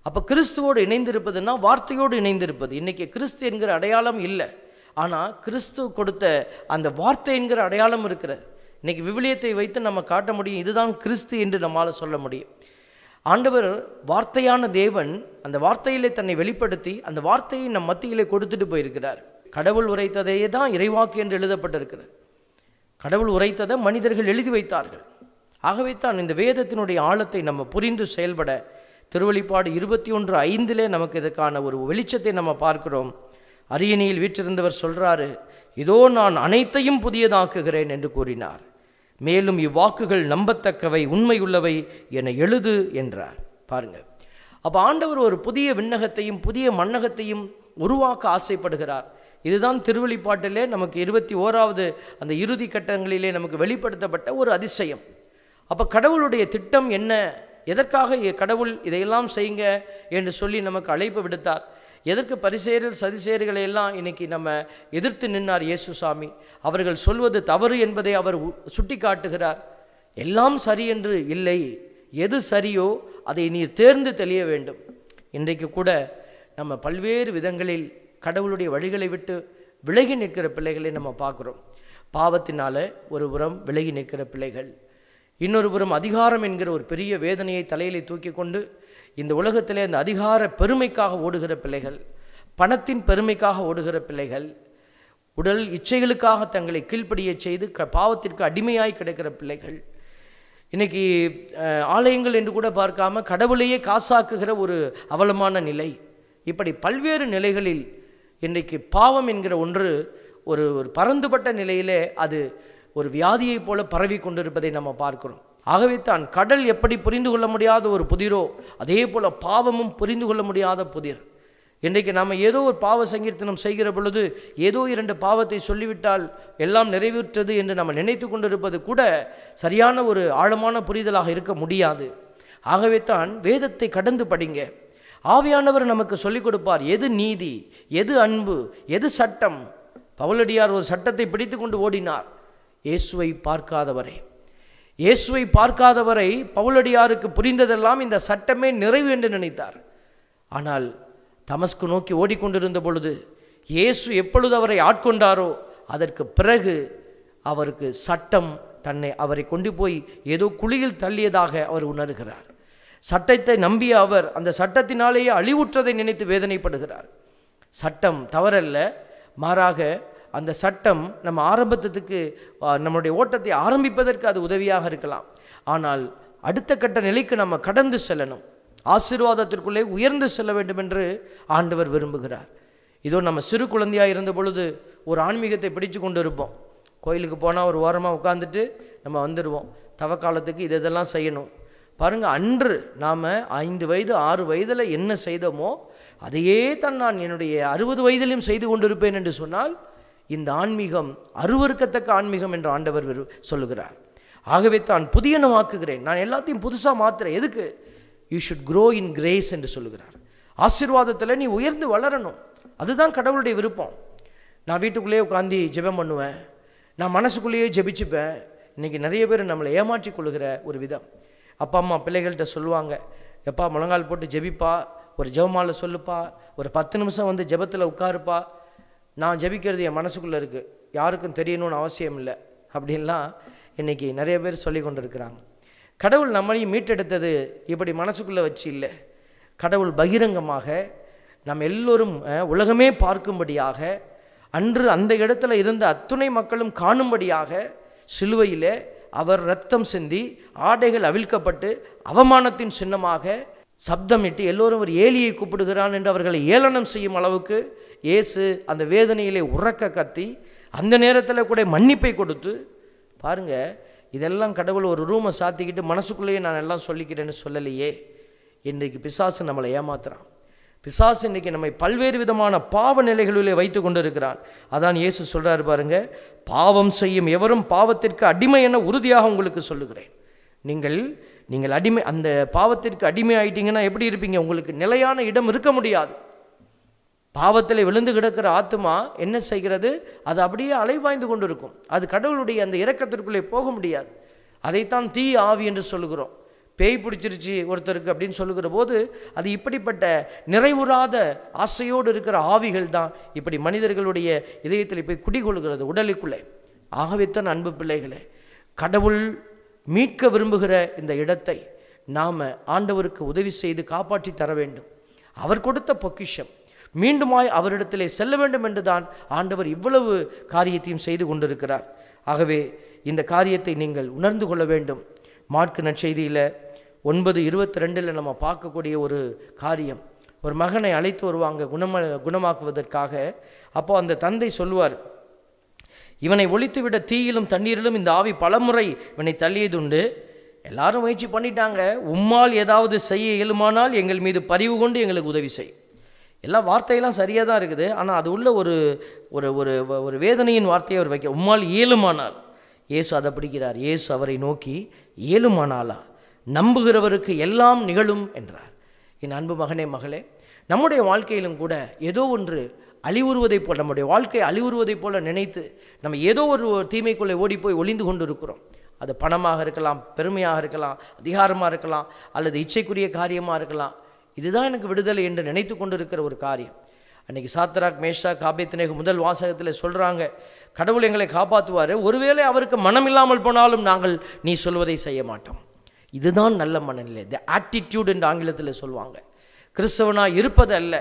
அப்போ கிறிஸ்துவோடு இணைந்திருப்பதுன்னா வார்த்தையோடு இணைந்திருப்பது. இன்றைக்கி கிறிஸ்து என்கிற அடையாளம் இல்லை, ஆனால் கிறிஸ்து கொடுத்த அந்த வார்த்தை என்கிற அடையாளம் இருக்கிறது. இன்றைக்கி விவிலியத்தை வைத்து நம்ம காட்ட முடியும், இதுதான் கிறிஸ்து என்று நம்மால் சொல்ல முடியும். ஆண்டவர் வார்த்தையான தேவன் அந்த வார்த்தையிலே தன்னை வெளிப்படுத்தி அந்த வார்த்தையை நம் மத்தியிலே கொடுத்துட்டு போயிருக்கிறார். கடவுள் உரைத்ததையே தான் இறைவாக்கு என்று எழுதப்பட்டிருக்கிறது. கடவுள் உரைத்ததை மனிதர்கள் எழுதி வைத்தார்கள். ஆகவே தான் இந்த வேதத்தினுடைய ஆழத்தை நம்ம புரிந்து செயல்பட திருவெளிப்பாடு 21:5 நமக்கு இதற்கான ஒரு வெளிச்சத்தை நம்ம பார்க்கிறோம். அரியணையில் வீற்றிருந்தவர் சொல்றாரு, இதோ நான் அனைத்தையும் புதியதாக்குகிறேன் என்று கூறினார். மேலும் இவ்வாக்குகள் நம்பத்தக்கவை, உண்மையுள்ளவை என எழுது என்றார். பாருங்க, அப்போ ஆண்டவர் ஒரு புதிய விண்ணகத்தையும் புதிய மண்ணகத்தையும் உருவாக்க ஆசைப்படுகிறார். இதுதான் திருவெளிப்பாட்டிலே நமக்கு 21வது அந்த இறுதி கட்டங்களிலே நமக்கு வெளிப்படுத்தப்பட்ட ஒரு அதிசயம். அப்போ கடவுளுடைய திட்டம் என்ன? எதற்காக கடவுள் இதையெல்லாம் செய்யுங்க என்று சொல்லி நமக்கு அழைப்பு விடுத்தார்? எதற்கு பரிசேயர் சதிசேயர்களை எல்லாம் இன்னைக்கு நம்ம எதிர்த்து நின்னார் இயேசு சாமி? அவர்கள் சொல்வது தவறு என்பதை அவர் சுட்டி காட்டுகிறார். எல்லாம் சரி என்று இல்லை, எது சரியோ அதை நீர் தேர்ந்து தெளிய வேண்டும். இன்றைக்கு கூட நம்ம பல்வேறு விதங்களில் கடவுளுடைய வழிகளை விட்டு விலகி நிற்கிற பிள்ளைகளை நம்ம பார்க்குறோம். பாவத்தினால ஒரு புறம் விலகி நிற்கிற பிள்ளைகள், இன்னொரு புறம் அதிகாரம் என்கிற ஒரு பெரிய வேதனையை தலையிலே தூக்கி கொண்டு இந்த உலகத்திலே அந்த அதிகார பெருமைக்காக ஓடுகிற பிள்ளைகள், பணத்தின் பெருமைக்காக ஓடுகிற பிள்ளைகள், உடல் இச்சைகளுக்காக தங்களை கீழ்ப்படிய செய்து பாவத்திற்கு அடிமையாய் கிடைக்கிற பிள்ளைகள், இன்னைக்கு ஆலயங்கள் என்று கூட பார்க்காம கடவுளையே காசாக்குகிற ஒரு அவலமான நிலை. இப்படி பல்வேறு நிலைகளில் இன்றைக்கு பாவம் என்கிற ஒன்று ஒரு பரந்துபட்ட நிலையிலே அது ஒரு வியாதியைப் போல பரவி கொண்டிருப்பதை நம்ம பார்க்கிறோம். ஆகவே தான் கடல் எப்படி புரிந்து கொள்ள முடியாத ஒரு புதிரோ அதே போல் பாவமும் புரிந்து கொள்ள முடியாத புதிர். இன்றைக்கு நாம் ஏதோ ஒரு பாவ சங்கீர்த்தனம் செய்கிற பொழுது ஏதோ 2 பாவத்தை சொல்லிவிட்டால் எல்லாம் நிறைவேற்றது என்று நம்ம நினைத்து கொண்டிருப்பது கூட சரியான ஒரு ஆழமான புரிதலாக இருக்க முடியாது. ஆகவே தான் வேதத்தை கடந்து படிங்க. ஆவியானவர் நமக்கு சொல்லிக் கொடுப்பார், எது நீதி, எது அன்பு, எது சட்டம். பவுலடியார் ஒரு சட்டத்தை பிடித்து கொண்டு ஓடினார், இயேசுவை பார்க்காதவரை. இயேசுவை பார்க்காதவரை பவுலடியாருக்கு புரிந்ததெல்லாம் இந்த சட்டமே நிறைவு என்று நினைத்தார். ஆனால் தமஸ்கு நோக்கி ஓடிக்கொண்டிருந்த பொழுது இயேசு எப்பொழுது அவரை ஆட்கொண்டாரோ அதற்கு பிறகு அவருக்கு சட்டம் அவரை கொண்டு போய் ஏதோ குழியில் தள்ளியதாக அவர் உணர்கிறார். சட்டத்தை நம்பிய அவர் அந்த சட்டத்தினாலேயே அழிவுற்றதை நினைத்து வேதனைப்படுகிறார். சட்டம் தவறல்ல, மாறாக அந்த சட்டம் நம்ம ஆரம்பத்துக்கு நம்முடைய ஓட்டத்தை ஆரம்பிப்பதற்கு அது உதவியாக இருக்கலாம். ஆனால் அடுத்த கட்ட நிலைக்கு நம்ம கடந்து செல்லணும், ஆசீர்வாதத்திற்குள்ளே உயர்ந்து செல்ல வேண்டும் என்று ஆண்டவர் விரும்புகிறார். இதோ நம்ம சிறு குழந்தையாக இருந்த பொழுது ஒரு ஆன்மீகத்தை பிடிச்சு கொண்டு இருப்போம். கோயிலுக்கு போனால் ஒரு ஓரமாக உட்காந்துட்டு நம்ம வந்துடுவோம். தவக்காலத்துக்கு இதெல்லாம் செய்யணும். பாருங்கள், அன்று நாம் 5 வயது 6 வயதில் என்ன செய்தோமோ அதையே தான் நான் என்னுடைய 60 வயதிலும் செய்து கொண்டிருப்பேன் என்று சொன்னால் இந்த ஆன்மீகம் அருவருக்கத்தக்க ஆன்மீகம் என்று ஆண்டவர் சொல்லுகிறார். ஆகவே தான் புதியனமாக்குகிறேன், நான் எல்லாத்தையும் புதுசாக மாற்றுறேன். எதுக்கு? You should grow in grace என்று சொல்லுகிறார். ஆசீர்வாதத்தில் நீ உயர்ந்து வளரணும், அதுதான் கடவுளுடைய விருப்பம். நான் வீட்டுக்குள்ளேயே உட்காந்து ஜெபம் பண்ணுவேன், நான் மனசுக்குள்ளேயே ஜெபிச்சுப்பேன். இன்றைக்கி நிறைய பேர் நம்மளை ஏமாற்றி கொள்ளுகிற ஒரு விதம். அப்பா அம்மா பிள்ளைகள்கிட்ட சொல்லுவாங்க, எப்பா முழங்கால் போட்டு ஜெபிப்பா, ஒரு ஜெபமாலை சொல்லுப்பா, ஒரு 10 நிமிஷம் வந்து ஜெபத்தில் உட்காருப்பா, நான் ஜெபிக்கிறது என் மனசுக்குள்ளே இருக்குது, யாருக்கும் தெரியணும்னு அவசியம் இல்லை அப்படின்லாம் இன்றைக்கி நிறைய பேர் சொல்லி கொண்டு இருக்கிறாங்க. கடவுள் நம்மளையும் மீட்டெடுத்தது இப்படி மனசுக்குள்ளே வச்சு இல்லை. கடவுள் பகிரங்கமாக நம்ம எல்லோரும் உலகமே பார்க்கும்படியாக, அன்று அந்த இடத்துல இருந்த அத்துணை மக்களும் காணும்படியாக சிலுவையிலே அவர் இரத்தம் சிந்தி ஆடைகள் அவிழ்க்கப்பட்டு அவமானத்தின் சின்னமாக சப்தமிட்டு எல்லோரும் ஒரு ஏலியை கூப்பிடுகிறான் என்று அவர்களை ஏளனம் செய்யும் அளவுக்கு இயேசு அந்த வேதனையிலே உறக்க கத்தி அந்த நேரத்தில் கூட மன்னிப்பை கொடுத்து பாருங்க. இதெல்லாம் கடவுள் ஒரு ரூமை சாத்திக்கிட்டு மனசுக்குள்ளேயே நான் எல்லாம் சொல்லிக்கிறேன்னு சொல்லலையே. இன்றைக்கு பிசாசு நம்மளை ஏமாத்துறான். பிசாசு இன்றைக்கி நம்மை பல்வேறு விதமான பாவ நிலைகளிலே வைத்து கொண்டு இருக்கிறான். அதான் இயேசு சொல்கிறார் பாருங்க, பாவம் செய்யும் எவரும் பாவத்திற்கு அடிமை என உறுதியாக உங்களுக்கு சொல்லுகிறேன். நீங்கள் அடிமை, அந்த பாவத்திற்கு அடிமை ஆயிட்டீங்கன்னா எப்படி இருப்பீங்க? உங்களுக்கு நிலையான இடம் இருக்க முடியாது. பாவத்தில் விழுந்து கிடக்கிற ஆத்மா என்ன செய்கிறது? அது அப்படியே அலைவாய்ந்து கொண்டு இருக்கும். அது கடவுளுடைய அந்த இரக்கத்திற்குள்ளே போக முடியாது. அதைத்தான் தீ ஆவி என்று சொல்லுகிறோம். பேய் பிடிச்சிருச்சு ஒருத்தருக்கு அப்படின்னு சொல்லுகிற போது அது இப்படிப்பட்ட நிறைவுறாத ஆசையோடு இருக்கிற ஆவிகள் தான் இப்படி மனிதர்களுடைய இதயத்தில் போய் குடிகொள்கிறது உடலுக்குள்ளே. ஆகவே தான் அன்பு பிள்ளைகளே, கடவுள் மீட்க விரும்புகிற இந்த இடத்தை நாம் ஆண்டவருக்கு உதவி செய்து காப்பாற்றி தர வேண்டும். அவர் கொடுத்த பொக்கிஷம் மீண்டுமாய் அவரிடத்திலே செல்ல வேண்டும் என்றுதான் ஆண்டவர் இவ்வளவு காரியத்தையும் செய்து கொண்டிருக்கிறார். ஆகவே இந்த காரியத்தை நீங்கள் உணர்ந்து கொள்ள வேண்டும். மாற்கு நற்செய்தியில் 9:22 நம்ம பார்க்கக்கூடிய ஒரு காரியம், ஒரு மகனை அழைத்து வருவாங்க குணமாக்குவதற்காக. அப்போ அந்த தந்தை சொல்லுவார், இவனை ஒழித்துவிட தீயிலும் தண்ணீரிலும் இந்த ஆவி பலமுறை இவனை தள்ளியதுண்டு. எல்லாரும் முயற்சி பண்ணிட்டாங்க, உம்மால் ஏதாவது செய்ய இயலுமானால் எங்கள் மீது பரிவு கொண்டு எங்களுக்கு உதவி செய். எல்லா வார்த்தையெல்லாம் சரியாக தான் இருக்குது, ஆனால் அது உள்ள ஒரு ஒரு ஒரு ஒரு வேதனையின் வார்த்தையை அவர் வைக்க, உம்மால் இயலுமானால். இயேசு அதை பிடிக்கிறார். இயேசு அவரை நோக்கி, இயலுமானாலா, நம்புகிறவருக்கு எல்லாம் நிகழும் என்றார். என் அன்பு மகனே மகளே, நம்முடைய வாழ்க்கையிலும் கூட ஏதோ ஒன்று அழிவுறுவதைப் போல், நம்முடைய வாழ்க்கை அழிவுறுவதைப் போல நினைத்து நம்ம ஏதோ ஒரு தீமைக்குள்ளே ஓடிப்போய் ஒளிந்து கொண்டு இருக்கிறோம். அது பணமாக இருக்கலாம், பெருமையாக இருக்கலாம், அதிகாரமாக இருக்கலாம், அல்லது இச்சைக்குரிய காரியமாக இருக்கலாம். இதுதான் எனக்கு விடுதலை என்று நினைத்து கொண்டு இருக்கிற ஒரு காரியம். அன்றைக்கி சாத்ராக் மேஷாக் ஆபேத்நேகோ முதல் வாசகத்தில் சொல்கிறாங்க, கடவுள் எங்களை காப்பாற்றுவார், ஒருவேளை அவருக்கு மனம் இல்லாமல் போனாலும் நாங்கள் நீ சொல்வதை செய்ய மாட்டோம். இதுதான் நல்ல மனநிலை, தி ஆட்டிடியூட் என்று ஆங்கிலத்தில் சொல்லுவாங்க. கிறிஸ்தவனாக இருப்பது அல்ல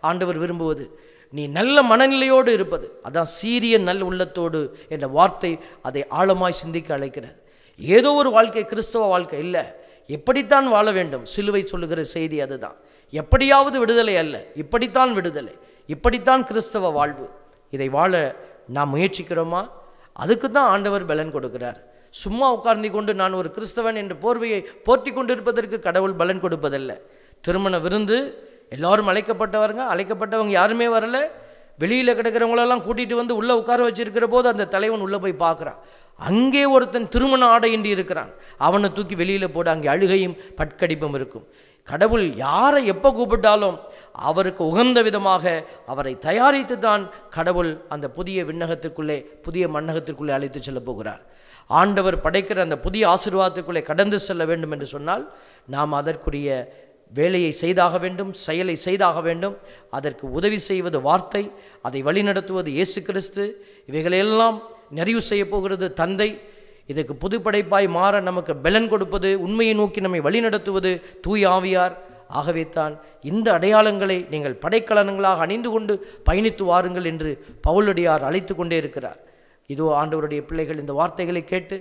ஆண்டவர் விரும்புவது, நீ நல்ல மனநிலையோடு இருப்பது. அதான் சீரிய நல்ல உள்ளத்தோடு என்ற வார்த்தை அதை ஆழமாய் சிந்திக்க அழைக்கிறது. ஏதோ ஒரு வாழ்க்கை கிறிஸ்தவ வாழ்க்கை இல்லை, எப்படித்தான் வாழ வேண்டும். சிலுவை சொல்லுகிற செய்தி அதுதான். எப்படியாவது விடுதலை அல்ல, இப்படித்தான் விடுதலை, இப்படித்தான் கிறிஸ்தவ வாழ்வு. இதை வாழ நாம் முயற்சிக்கிறோமா? அதுக்கு தான் ஆண்டவர் பலன் கொடுக்கிறார். சும்மா உட்கார்ந்து கொண்டு நான் ஒரு கிறிஸ்தவன் என்ற போர்வையை போர்த்தி கொண்டு இருப்பதற்கு கடவுள் பலன் கொடுப்பதல்ல. திருமண விருந்து எல்லாரும் அழைக்கப்பட்டவங்க யாருமே வரல. வெளியில் கிடக்கிறவங்களெல்லாம் கூட்டிகிட்டு வந்து உள்ளே உட்கார வச்சிருக்கிற போது அந்த தலைவன் உள்ளே போய் பார்க்குறான். அங்கே ஒருத்தன் திருமண ஆடையின்றி இருக்கிறான். அவனை தூக்கி வெளியில் போட அங்கே அழுகையும் பட்கடிப்பும் இருக்கும். கடவுள் யாரை எப்போ கூப்பிட்டாலும் அவருக்கு உகந்த விதமாக அவரை தயாரித்து தான் கடவுள் அந்த புதிய விண்ணகத்திற்குள்ளே, புதிய மண்ணகத்திற்குள்ளே அழைத்து செல்ல போகிறார். ஆண்டவர் படைக்கிற அந்த புதிய ஆசீர்வாதத்துக்குள்ளே கடந்து செல்ல வேண்டும் என்று சொன்னால் நாம் அதற்குரிய வேலையை செய்தாக வேண்டும், செயலை செய்தாக வேண்டும். அதற்கு உதவி செய்வது வார்த்தை, அதை வழிநடத்துவது இயேசு கிறிஸ்து. இவைகளெல்லாம் நிறைவு செய்ய போகிறது தந்தை. இதுக்கு புதுப்படைப்பாய் மாற நமக்கு பலன் கொடுப்பது, உண்மையை நோக்கி நம்மை வழிநடத்துவது தூய ஆவியார். ஆகவே தான் இந்த அடையாளங்களை நீங்கள் படைக்கலன்களாக அணிந்து கொண்டு பயணித்து வாருங்கள் என்று பவுலடியார் அழைத்து கொண்டே இருக்கிறார். இதோ ஆண்டவருடைய பிள்ளைகள் இந்த வார்த்தைகளை கேட்டு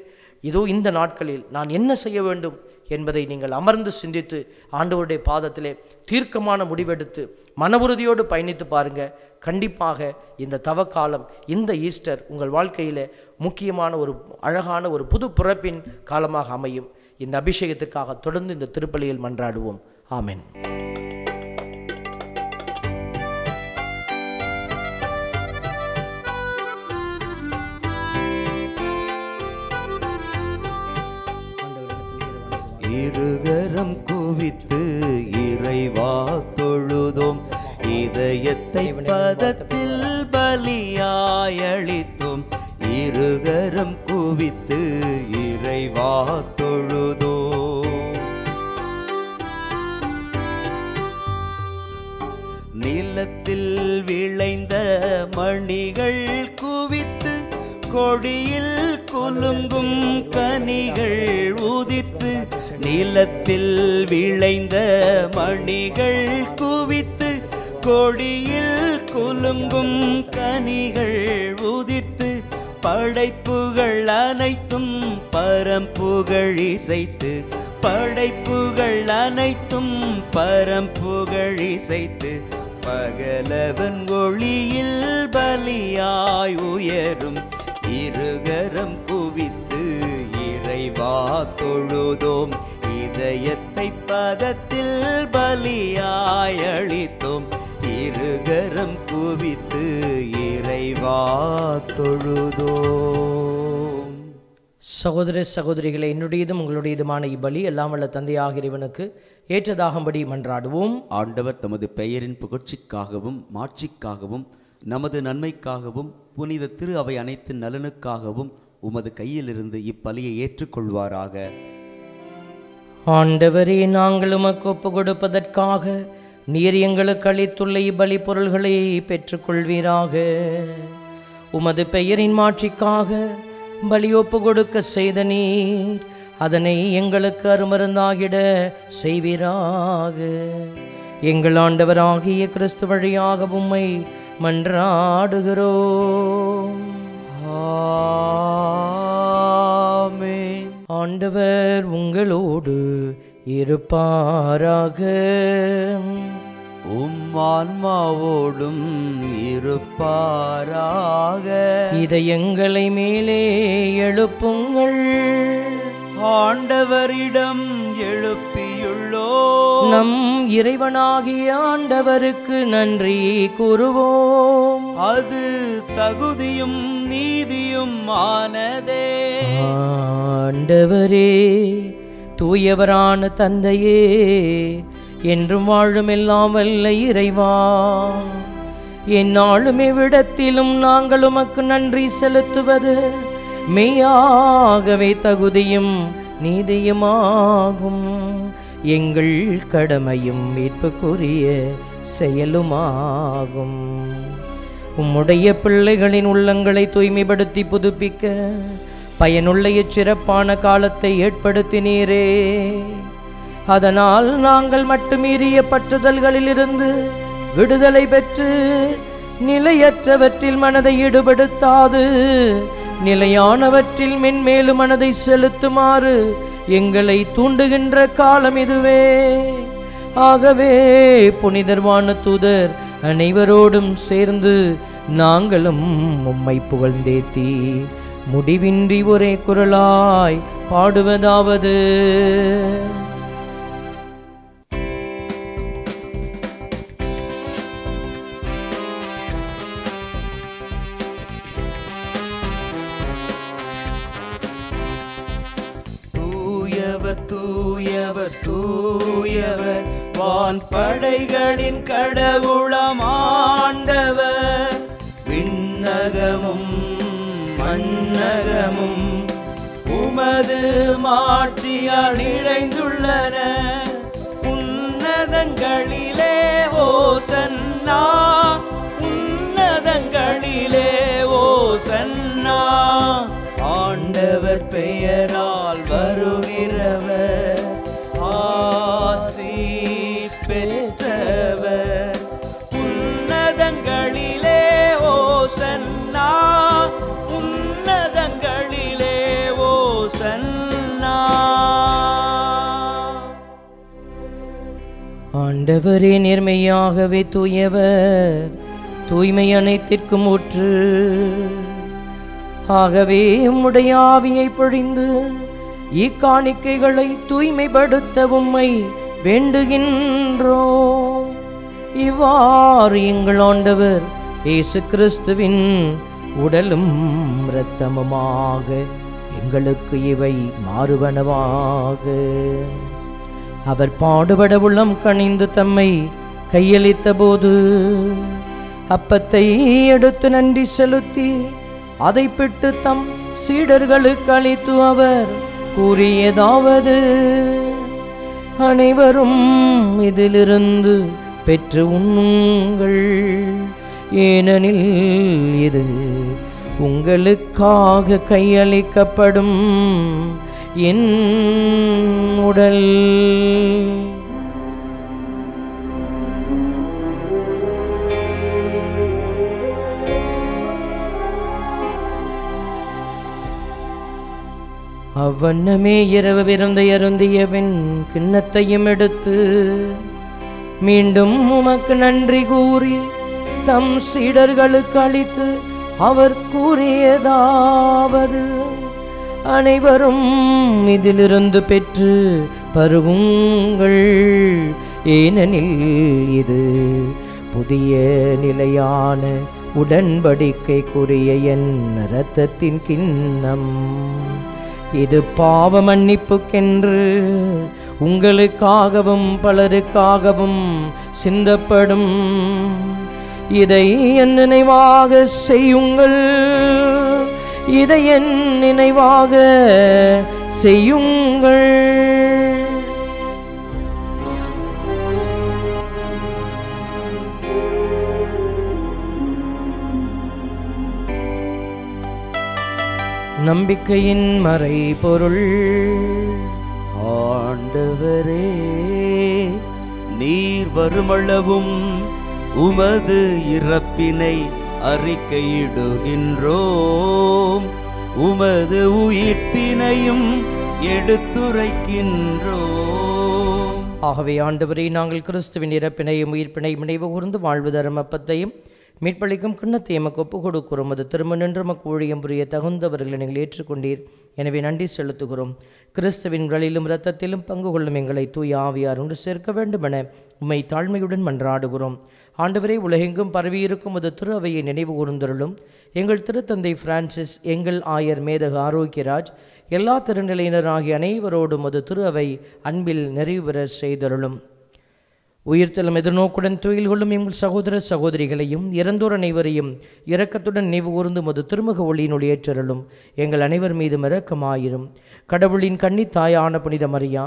இதோ இந்த நாட்களில் நான் என்ன செய்ய வேண்டும் என்பதை நீங்கள் அமர்ந்து சிந்தித்து ஆண்டவருடைய பாதத்திலே தீர்க்கமான முடிவெடுத்து மன உறுதியோடு பயணித்து பாருங்க. கண்டிப்பாக இந்த தவக்காலம், இந்த ஈஸ்டர் உங்கள் வாழ்க்கையில் முக்கியமான ஒரு அழகான ஒரு புது பிறப்பின் காலமாக அமையும். இந்த அபிஷேகத்துக்காக தொடர்ந்து இந்த திருப்பலியில் மன்றாடுவோம். ஆமென். இருகரம் குவித்து இறைவா தொழுதோம், இதயத்தை பதத்தில் பலியாயளித்தோம். இருகரம் குவித்து இறைவா தொழுதோம். மணிகள் குவித்து கொடியில் குலுங்கும் கனிகள் உதித்து நிலத்தில் விளைந்த மணிகள் குவித்து கொடியில் குலுங்கும் கனிகள் உதித்து படைப்புகள் அனைத்தும் பரம்புகழ் இசைத்து படைப்புகள் அனைத்தும் பரம்புகழ் இசைத்து பகலவன் ஒளியில் பலியாய் உயரும் இருகரம் குவித்து இறைவா தொழுதோம் இதயத்தை பதத்தில் பலியாய் அளித்தோம் இருகரம் குவித்து இறைவா தொழுதோம். சகோதர சகோதரிகளை, என்னுடையதும் உங்களுடையதுமான இப்பலி எல்லாம் வல்ல தந்தையாக இறைவனுக்கு ஏற்றதாகும்படி மன்றாடுவோம். ஆண்டவர் தமது பெயரின் புகழ்ச்சிக்காகவும் மாட்சிக்காகவும் நமது நன்மைக்காகவும் புனித திரு அவை அனைத்து நலனுக்காகவும் உமது கையிலிருந்து இப்பலியை ஏற்றுக்கொள்வாராக. ஆண்டவரே, நாங்கள் உமக்கு ஒப்பு கொடுப்பதற்காக நீர் எங்களுக்கு அளித்துள்ள இப்பலி பொருள்களை பெற்றுக்கொள்வீராக. உமது பெயரின் மாட்சிக்காக பலி ஒப்பு கொடுக்க செய்த நீர் அதனை எங்களுக்கு அருமருந்தாகிட செய்வீராக. எங்கள் ஆண்டவராகிய கிறிஸ்து வழியாக உம்மை மன்றாடுகிறோம். ஆமென். ஆண்டவர் உங்களோடு இருப்பாராக. உம் ஆன்மாவோடும் இருப்பாராக. இதயங்களை மேலே எழுப்புங்கள். ஆண்டவரிடம் எழுப்பியுள்ளோ நம் இறைவனாகிய ஆண்டவருக்கு நன்றி கூறுவோம். அது தகுதியும் நீதியும் ஆனதே. ஆண்டவரே, தூயவரான தந்தையே, என்றும் வாழும் எல்லாம் வல்ல இறைவா, எந்நாளும் எவ்விடத்திலும் நாங்கள் உமக்கு நன்றி செலுத்துவது மெய்யாகவே தகுதியும் நீதியுமாகும். எங்கள் கடமையும் மீட்புக்குரிய செயலுமாகும். உம்முடைய பிள்ளைகளின் உள்ளங்களை தூய்மைப்படுத்தி புதுப்பிக்க பயனுள்ள இச்சிறப்பான காலத்தை ஏற்படுத்தினீரே. அதனால் நாங்கள் மட்டுமீறிய பற்றுதல்களிலிருந்து விடுதலை பெற்று நிலையற்றவற்றில் மனதை ஈடுபடுத்தாது நிலையானவற்றில் மென்மேலும் மனதை செலுத்துமாறு எங்களை தூண்டுகின்ற காலம் இதுவே. ஆகவே புனிதர் வானதூதர் அனைவரோடும் சேர்ந்து நாங்களும் உம்மை புகழ்ந்தேத்தி முடிவின்றி ஒரே குரலாய் பாடுவதாவது: தூயவர் தூயவர் தூயவர் வான் படைகளின் கடவுளம் ஆண்டவர். விண்ணகமும் மண்ணகமும் உமது மாட்சியால் நிறைந்துள்ளன. உன்னதங்களிலே ஓசன்னா, உன்னதங்களிலே ஓசன்னா. ஆண்டவர் பெயரால் வருகிறவர் ஆசி பெற்றவர். உன்னதங்களிலே ஓசன்னா, உன்னதங்களிலே ஓசன்னா. ஆண்டவரே, நேர்மையாகவே தூயவர், தூய்மை அனைத்திற்கும் ஊற்று. ஆகவே உம்முடைய ஆவியை பொழிந்து இக்காணிக்கைகளை தூய்மைப்படுத்த உம்மை வேண்டுகின்றோம். இவ்வாறு எங்கள் ஆண்டவர் இயேசு கிறிஸ்துவின் உடலும் இரத்தமுமாக எங்களுக்கு இவை மாறுவனவாக. அவர் பாடுபட உள்ளம் கனிந்து தம்மை கையளித்த போது அப்பத்தை எடுத்து நன்றி செலுத்தி அதை பிட்டு தம் சீடர்களுக்கு அளித்து அவர் கூறியதாவது: அனைவரும் இதிலிருந்து பெற்று உண்ணுங்கள். ஏனெனில் இது உங்களுக்காக கையளிக்கப்படும் என் உடல். அவ்வண்ணமே இரவு விருந்தை அருந்திய பின் கிண்ணத்தையும் எடுத்து மீண்டும் உமக்கு நன்றி கூறி தம் சீடர்களுக்கு அளித்து அவர் கூறியதாவது, அனைவரும் இதிலிருந்து பெற்று பருகுங்கள். ஏனெனில் இது புதிய நிலையான உடன்படிக்கைக்குரிய என் இரத்தத்தின் கிண்ணம். இது பாவ மன்னிப்புக்கென்று உங்களுக்காகவும் பலருக்காகவும் சிந்தப்படும். இதை என் நினைவாக செய்யுங்கள். இதை என் நினைவாக செய்யுங்கள். நம்பிக்கையின் மறைபொருள். ஆண்டவரே, நீர் வருமளவும் உமது இறப்பினை அறிக்கையிடுகின்றோம், உமது உயிர்ப்பினையும் எடுத்துரைக்கின்றோம். ஆகவே ஆண்டவரே, நாங்கள் கிறிஸ்துவின் இறப்பினையும் உயிர்ப்பினையும் நினைவு கூர்ந்து வாழ்வு தரும் அப்பத்தையும் மீட்பளிக்கும் கிண்ணத்தை எமக்கு ஒப்புக் கொடுக்கிறோம். அது திரும்ப நின்று மக்கு ஊழியம் புரிய தகுந்தவர்களை நீங்கள் ஏற்றுக்கொண்டீர். எனவே நன்றி செலுத்துகிறோம். கிறிஸ்துவின் உடலிலும் இரத்தத்திலும் பங்கு கொள்ளும் எங்களை தூய ஆவியார் ஒன்று சேர்க்க வேண்டுமென உம்மை தாழ்மையுடன் மன்றாடுகிறோம். ஆண்டவரே, உலகெங்கும் பரவியிருக்கும் அது திரு அவையை நினைவு கூர்ந்தருளும். எங்கள் திருத்தந்தை பிரான்சிஸ், எங்கள் ஆயர் மேதகு ஆரோக்கியராஜ், எல்லா திருநிலையினராகிய அனைவரோடும் அது திரு அவை அன்பில் நிறைவு பெற செய்தருளும். உயிர்த்தலும் எதிர்நோக்குடன் துயில் கொள்ளும் எங்கள் சகோதர சகோதரிகளையும் இறந்தோர் அனைவரையும் இரக்கத்துடன் நினைவு கூர்ந்து மது திருமுக ஒளியினுள் ஏற்றருளும். எங்கள் அனைவர் மீதும் இரக்கமாயிரும். கடவுளின் கன்னித்தாயான புனித மரியா,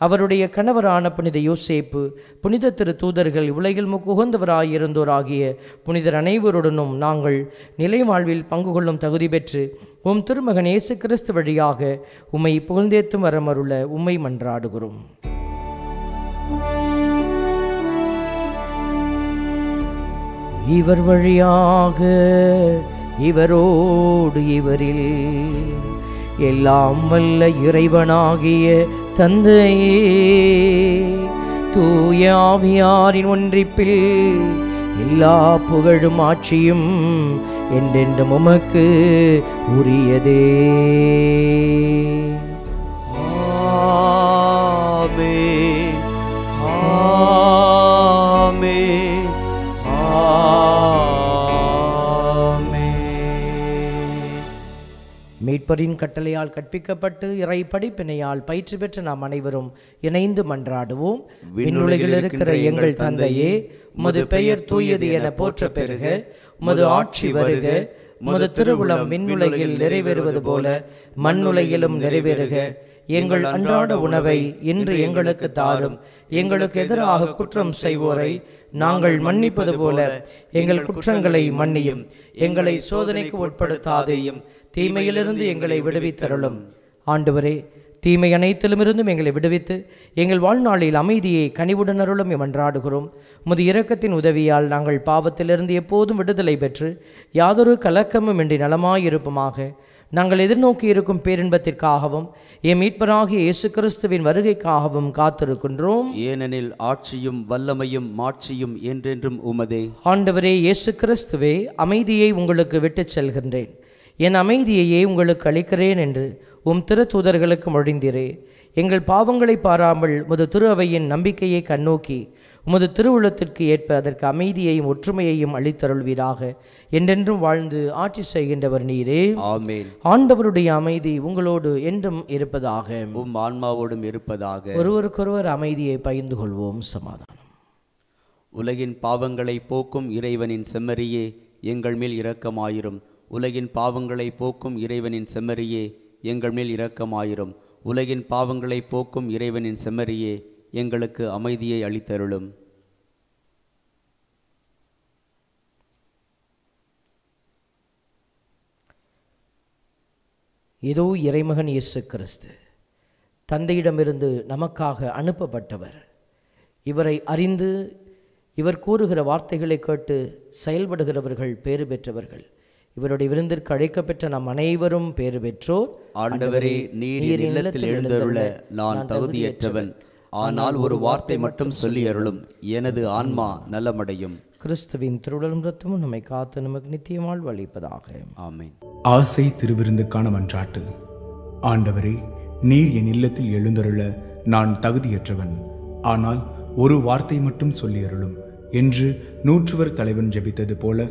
அவருடைய கணவரான புனித யோசேப்பு, புனித திரு தூதர்கள், உலகில் முக்குகந்தவராயிருந்தோராகிய புனிதர் அனைவருடனும் நாங்கள் நிலை வாழ்வில் பங்கு கொள்ளும் தகுதி பெற்று உம் திருமகன் இயேசு கிறிஸ்து வழியாக உம்மை புகழ்ந்தேத்தும் வரமருள உம்மை மன்றாடுகிறோம். இவர் வழியாக இவரோடு இவரில் எல்லாம் வல்ல இறைவனாகிய தந்தையே, தூய ஆவியாரின் ஒன்றிப்பில் எல்லா புகழும் ஆட்சியும் என்றென்றும் உமக்கு உரியதே. ஆமென், ஆமென், மீட்பரின் கட்டளையால் கற்பிக்கப்பட்டு இறை படிப்பினையால் பயிற்சி பெற்ற நாம் அனைவரும் இணைந்து மன்றாடுவோம். விண்ணுலகில் இருக்கிற எங்கள் தந்தையே, உமது பெயர் தூயது என போற்ற பெறுக. உமது ஆட்சி வருக. உமது திருவுளம் விண்ணுலகில் நிறைவேறுவது போல மண்ணுலகிலும் நிறைவேறுக. எங்கள் அன்றாட உணவை இன்று எங்களுக்கு தாரும். எங்களுக்கு எதிராக குற்றம் செய்வோரை நாங்கள் மன்னிப்பது போல எங்கள் குற்றங்களை மன்னியும். எங்களை சோதனைக்கு உட்படுத்தாதேயும், தீமையிலிருந்து எங்களை விடுவித்தருளும். ஆண்டவரே, தீமை அனைத்திலுமிருந்தும் எங்களை விடுவித்து எங்கள் வாழ்நாளில் அமைதியை கனிவுடன் அருளும் என்றாடுகிறோம். உமது இரக்கத்தின் உதவியால் நாங்கள் பாவத்திலிருந்து எப்போதும் விடுதலை பெற்று யாதொரு கலக்கமும் இன்றி நலமாயிருப்போமாக. நாங்கள் எதிர்நோக்கி இருக்கும் பேரின்பத்திற்காகவும் எம் மீட்பராகிய இயேசு கிறிஸ்துவின் வருகைக்காகவும் காத்திருக்கின்றோம். ஏனெனில் ஆட்சியும் வல்லமையும் மாட்சியும் என்றென்றும் உமதே. ஆண்டவரே இயேசு கிறிஸ்துவே, அமைதியை உங்களுக்கு விட்டுச் செல்கின்றேன், என் அமைதியையே உங்களுக்கு அளிக்கிறேன் என்று உம் திரு தூதர்களுக்கு மொழிந்தீரே. எங்கள் பாவங்களை பாராமல் உமது திரு அவையின் நம்பிக்கையை கண்ணோக்கி உமது திருவுள்ளத்திற்கு ஏற்ப அதற்கு அமைதியையும் ஒற்றுமையையும் அளித்தருள்வீராக. என்றென்றும் வாழ்ந்து ஆட்சி செய்கின்றவர் நீரே. ஆமென். ஆண்டவருடைய அமைதி உங்களோடு என்றும் இருப்பதாக. உம் ஆன்மாவோடும் இருப்பதாக. ஒருவருக்கொருவர் அமைதியை பகிர்ந்து கொள்வோம். சமாதானம். உலகின் பாவங்களை போக்கும் இறைவனின் செம்மறியே, எங்கள் மேல் இரக்கமாயிரும். உலகின் பாவங்களை போக்கும் இறைவனின் செம்மறியே, எங்கள் மேல் இரக்கமாயிரும். உலகின் பாவங்களை போக்கும் இறைவனின் செம்மறியே, எங்களுக்கு அமைதியை அளித்தருளும். இதோ இறைமகன் இயேசு கிறிஸ்து தந்தையிடமிருந்து நமக்காக அனுப்பப்பட்டவர். இவரை அறிந்து இவர் கூறுகிற வார்த்தைகளை கேட்டு செயல்படுகிறவர்கள் பேறு பெற்றவர்கள். இவருடைய விருந்திற்கு அழைக்கப்பெற்ற நாம் அனைவரும் பேறு பெற்றோர். ஆண்டவரே, நீர் என் இல்லத்தில் எழுந்தருள நான் தகுதியற்றவன். ஆனால் ஒரு வார்த்தை மட்டும் சொல்லி அருளும், எனது ஆன்மா நலமடையும். கிறிஸ்துவின் திருவுடலும் இரத்தமும் நம்மை காத்து நமக்கு நித்திய வாழ்வு அளிப்பதாக. ஆமென். ஆசை திருவிருந்துக்கான மன்றாட்டு. ஆண்டவரே, நீர் என் இல்லத்தில் எழுந்தருள நான் தகுதியற்றவன். ஆனால் ஒரு வார்த்தை மட்டும் சொல்லி அருளும் என்று நூற்றுவர் தலைவன் ஜெபித்தது போல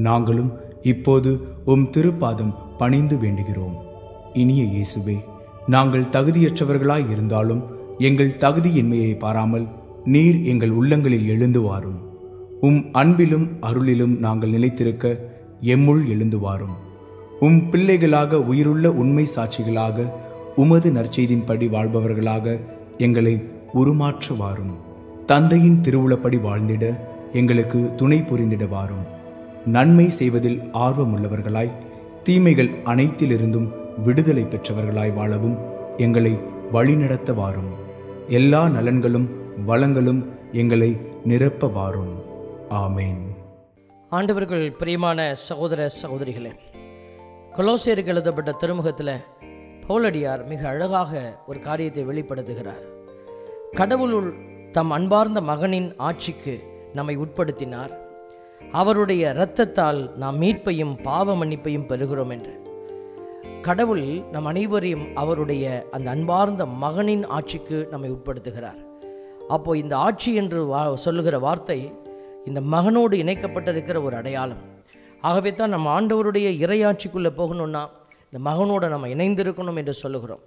நாங்களும் இப்போது உம் திருப்பாதம் பணிந்து வேண்டுகிறோம். இனிய இயேசுவே, நாங்கள் தகுதியற்றவர்களாய் இருந்தாலும் எங்கள் தகுதியின்மையை பாராமல் நீர் எங்கள் உள்ளங்களில் எழுந்து வாரும். உம் அன்பிலும் அருளிலும் நாங்கள் நிலைத்திருக்க எம்முள் எழுந்து வாரும். உம் பிள்ளைகளாக உயிருள்ள உண்மை சாட்சிகளாக உமது நற்செய்தின்படி வாழ்பவர்களாக எங்களை உருமாற்ற வாரும். தந்தையின் திருவுளப்படி வாழ்ந்திட எங்களுக்கு துணை புரிந்திட வாரும். நன்மை செய்வதில் ஆர்வமுள்ளவர்களாய் தீமைகள் அனைத்திலிருந்தும் விடுதலை பெற்றவர்களாய் வாழவும் எங்களை வழிநடத்த வாரும். எல்லா நலன்களும் வளங்களும் எங்களை நிரப்ப வாரும். ஆமேன். ஆண்டவர்கள் பிரியமான சகோதர சகோதரிகளே, கொலோசியருக்கு எழுதப்பட்ட திருமுகத்தில் பவுலடியார் மிக அழகாக ஒரு காரியத்தை வெளிப்படுத்துகிறார். கடவுளுள் தம் அன்பார்ந்த மகனின் ஆட்சிக்கு நம்மை உட்படுத்தினார். அவருடைய இரத்தத்தால் நாம் மீட்பையும் பாவ மன்னிப்பையும் பெறுகிறோம் என்று. கடவுள் நம் அனைவரையும் அவருடைய அந்த அன்பார்ந்த மகனின் ஆட்சிக்கு நம்மை உட்படுத்துகிறார். அப்போ இந்த ஆட்சி என்று சொல்லுகிற வார்த்தை இந்த மகனோடு இணைக்கப்பட்டிருக்கிற ஒரு அடையாளம். ஆகவே தான் நம்ம ஆண்டவருடைய இறையாட்சிக்குள்ளே போகணும்னா இந்த மகனோடு நம்ம இணைந்திருக்கணும் என்று சொல்லுகிறோம்.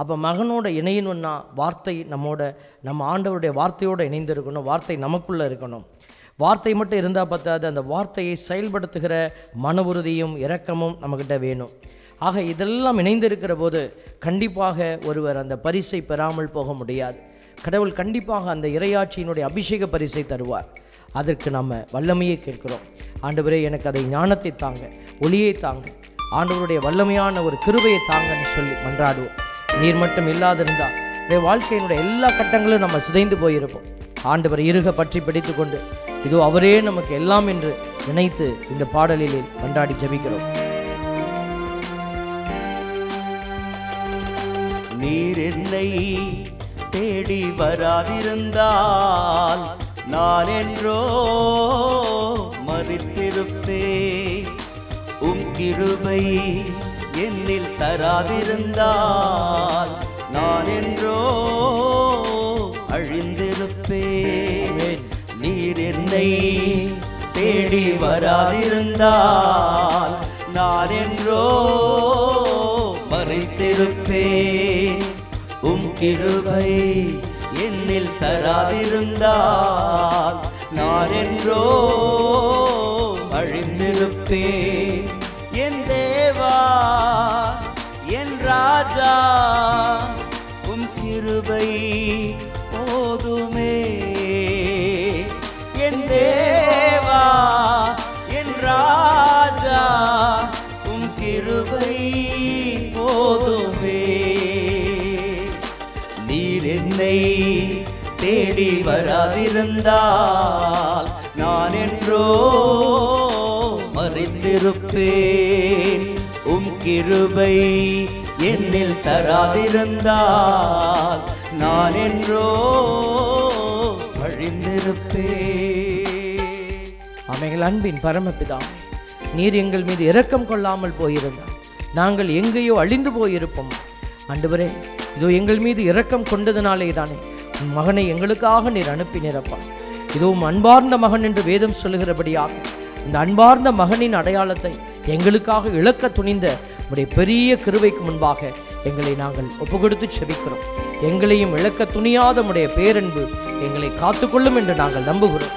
அப்போ மகனோட இணையணும்னா வார்த்தை நம்ம ஆண்டவருடைய வார்த்தையோடு இணைந்திருக்கணும். வார்த்தை நமக்குள்ளே இருக்கணும். வார்த்தை மட்டும் இருந்தால் பத்தாது, அந்த வார்த்தையை செயல்படுத்துகிற மன உறுதியும் இரக்கமும் நம்மக்கிட்ட வேணும். ஆக இதெல்லாம் இணைந்திருக்கிற போது கண்டிப்பாக ஒருவர் அந்த பரிசை பெறாமல் போக முடியாது. கடவுள் கண்டிப்பாக அந்த இறையாட்சியினுடைய அபிஷேக பரிசை தருவார். அதற்கு நம்ம வல்லமையை கேட்கிறோம். ஆண்டவரே, எனக்கு அதை ஞானத்தை தாங்க, ஒளியை தாங்க, ஆண்டவருடைய வல்லமையான ஒரு கிருபையை தாங்கன்னு சொல்லி மன்றாடுவோம். நீர் மட்டும் இல்லாதிருந்தால் இந்த வாழ்க்கையினுடைய எல்லா கட்டங்களும் நம்ம சிதைந்து போயிருப்போம். ஆண்டவர் இறுக பற்றி பிடித்து கொண்டு இதோ அவரே நமக்கு எல்லாம் என்று நினைத்து இந்த பாடலில் மன்றாடி ஜெபிக்கிறோம். நீர் என்னை தேடி வராதிருந்தால் நான் என்றோ மரித்திருப்பேன். உம் கிருபை என்னில் தராதிருந்தால் நான் என்றோ அழிந்திருப்பேன். நீர் என்னை தேடி வராதிருந்தால் நான் என்றோ மரித்திருப்பேன். உம் கிருபை என்னில் தராதிருந்தால் நான் என்றோ அழிந்திருப்பேன். என் தேவா, என் ராஜா, உம் கிருபை போதுமே. என் தேவா, என் ராஜா, உம் கிருபை போதுமே. நீர் என்னை தேடி வராதிருந்தால் நான் என்றோ மரித்திருப்பேன். உம் கிருபை என்னில் தராதிருந்தால் நான் என்றோ அழிந்திருப்பேன். ஆமென். அன்பின் பரமபிதாவே, நீர் எங்கள் மீது இரக்கம் கொள்ளாமல் போயிருந்தால் நாங்கள் எங்கேயோ அழிந்து போயிருப்போம். ஆண்டவரே, இதோ எங்கள் மீது இரக்கம் கொண்டதினாலே தானே உன் மகனை எங்களுக்காக நீர் அனுப்பினீரப்பா. இதோ அன்பார்ந்த மகன் என்று வேதம் சொல்லுகிறபடியாக இந்த அன்பார்ந்த மகனின் அடையாளத்தை எங்களுக்காக இழக்க துணிந்த உடைய பெரிய கிருபைக்கு முன்பாக எங்களை நாங்கள் ஒப்புக்கொடுத்து செபிக்கிறோம். எங்களையும் இழக்க துணியாத உடைய பேரன்பு எங்களை காத்துக்கொள்ளும் என்று நாங்கள் நம்புகிறோம்.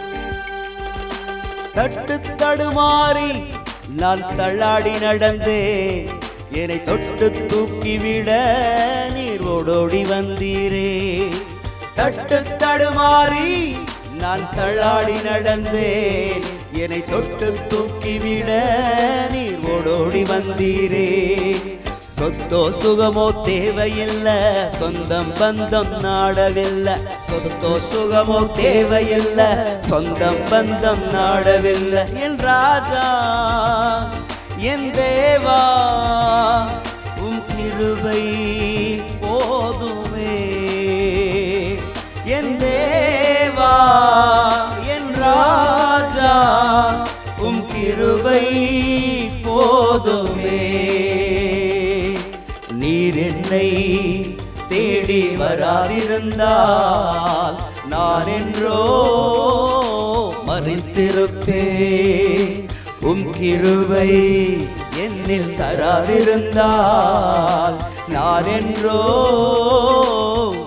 தட்டு தடுமாறி நான் தள்ளாடி நடந்தேன். என்னை தொட்டு தூக்கிவிட நீர் ஓடோடி வந்தீரே. தட்டு தடுமாறி நான் தள்ளாடி நடந்தேன். என்னை தொட்டு தூக்கிவிட நீர் ஓடோடி வந்தீரே. சொத்தோ சுகமோ தேவையில்லை, சொந்தம் பந்தம் நாடவில்லை. சொத்தோ சுகமோ தேவையில்லை, சொந்தம் பந்தம் நாடவில்லை. என் ராஜா என் தேவா உம் கிருபை போதுமே. என் தேவா என் ராஜா உம் கிருபை போதுமே. நீர் என்னை தேடி வராதிருந்தால் நான் என்றோ மறித்திருப்பேன். உம் கிருபை என்னில் தராதிருந்தால் நான் என்றோ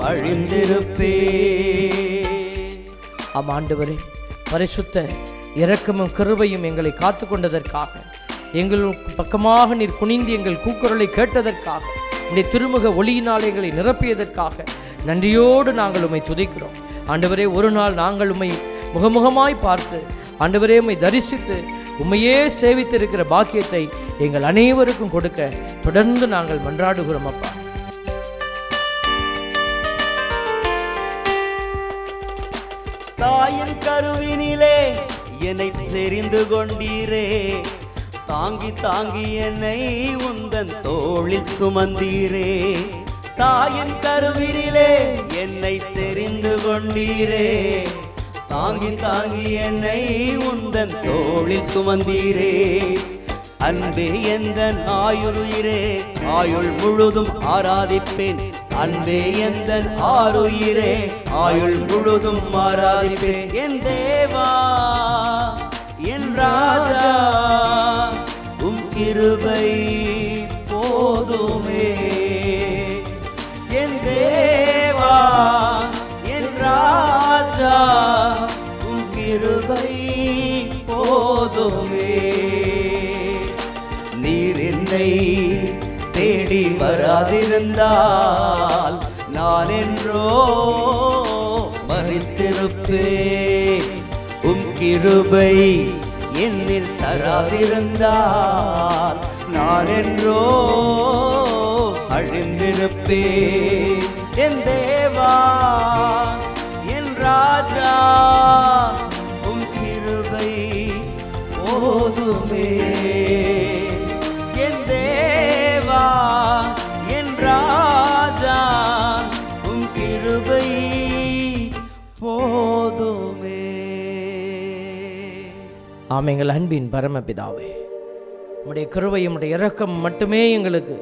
அழிந்திருப்பேன். ஆம் ஆண்டவரே, பரிசுத்த இரக்கமும் கிருபையும் எங்களை காத்து கொண்டதற்காக, எங்கள் பக்கமாக நீர் குனிந்து எங்கள் கூக்குரலை கேட்டதற்காக, உடைய திருமுக ஒளியினால் எங்களை நிரப்பியதற்காக நன்றியோடு நாங்கள் உம்மை துதிக்கிறோம். ஆண்டவரே, ஒரு நாள் நாங்கள் உம்மை முகமுகமாய் பார்த்து ஆண்டவரே உம்மை தரிசித்து உம்மையே சேவித்திருக்கிற பாக்கியத்தை எங்கள் அனைவருக்கும் கொடுக்க தொடர்ந்து நாங்கள் மன்றாடுகிறோம் அப்பா. தாயின் கருவினிலே என்னை தெரிந்து கொண்டீரே, தாங்கி தாங்கி என்னை உந்தன் தோளில் சுமந்தீரே. தாயின் கருவினிலே என்னை தெரிந்து கொண்டீரே, தாங்கி தாங்கி என்னை உந்தன் தோளில் சுமந்தீரே. அன்பே எந்தன் ஆயுருயிரே, ஆயுள் முழுதும் ஆராதிப்பேன். அன்பே எந்தன் ஆருயிரே, ஆயுள் முழுதும் ஆராதிப்பேன். என் தேவா என் ராஜா உம் கிருபை போதுமே. என் தேவா என் ராஜா உம் கிருபை போதுமே. நீர் என்னை தேடி வராதிருந்தால் நான் என்றோ மறித்திருப்பேன். உம் கிருபை என்னில் தராதிருந்தால் நான் என்றோ அழிந்திருப்பேன். என் தேவா என் ராஜா உம் கிருபை போதுமே. என் தேவா என் ராஜா உம் கிருபை போதுமே. ஆம், எங்கள் அன்பின் பரமபிதாவே, உம்முடைய கிருபையும் உம்முடைய இரக்கம் மட்டுமே எங்களுக்கு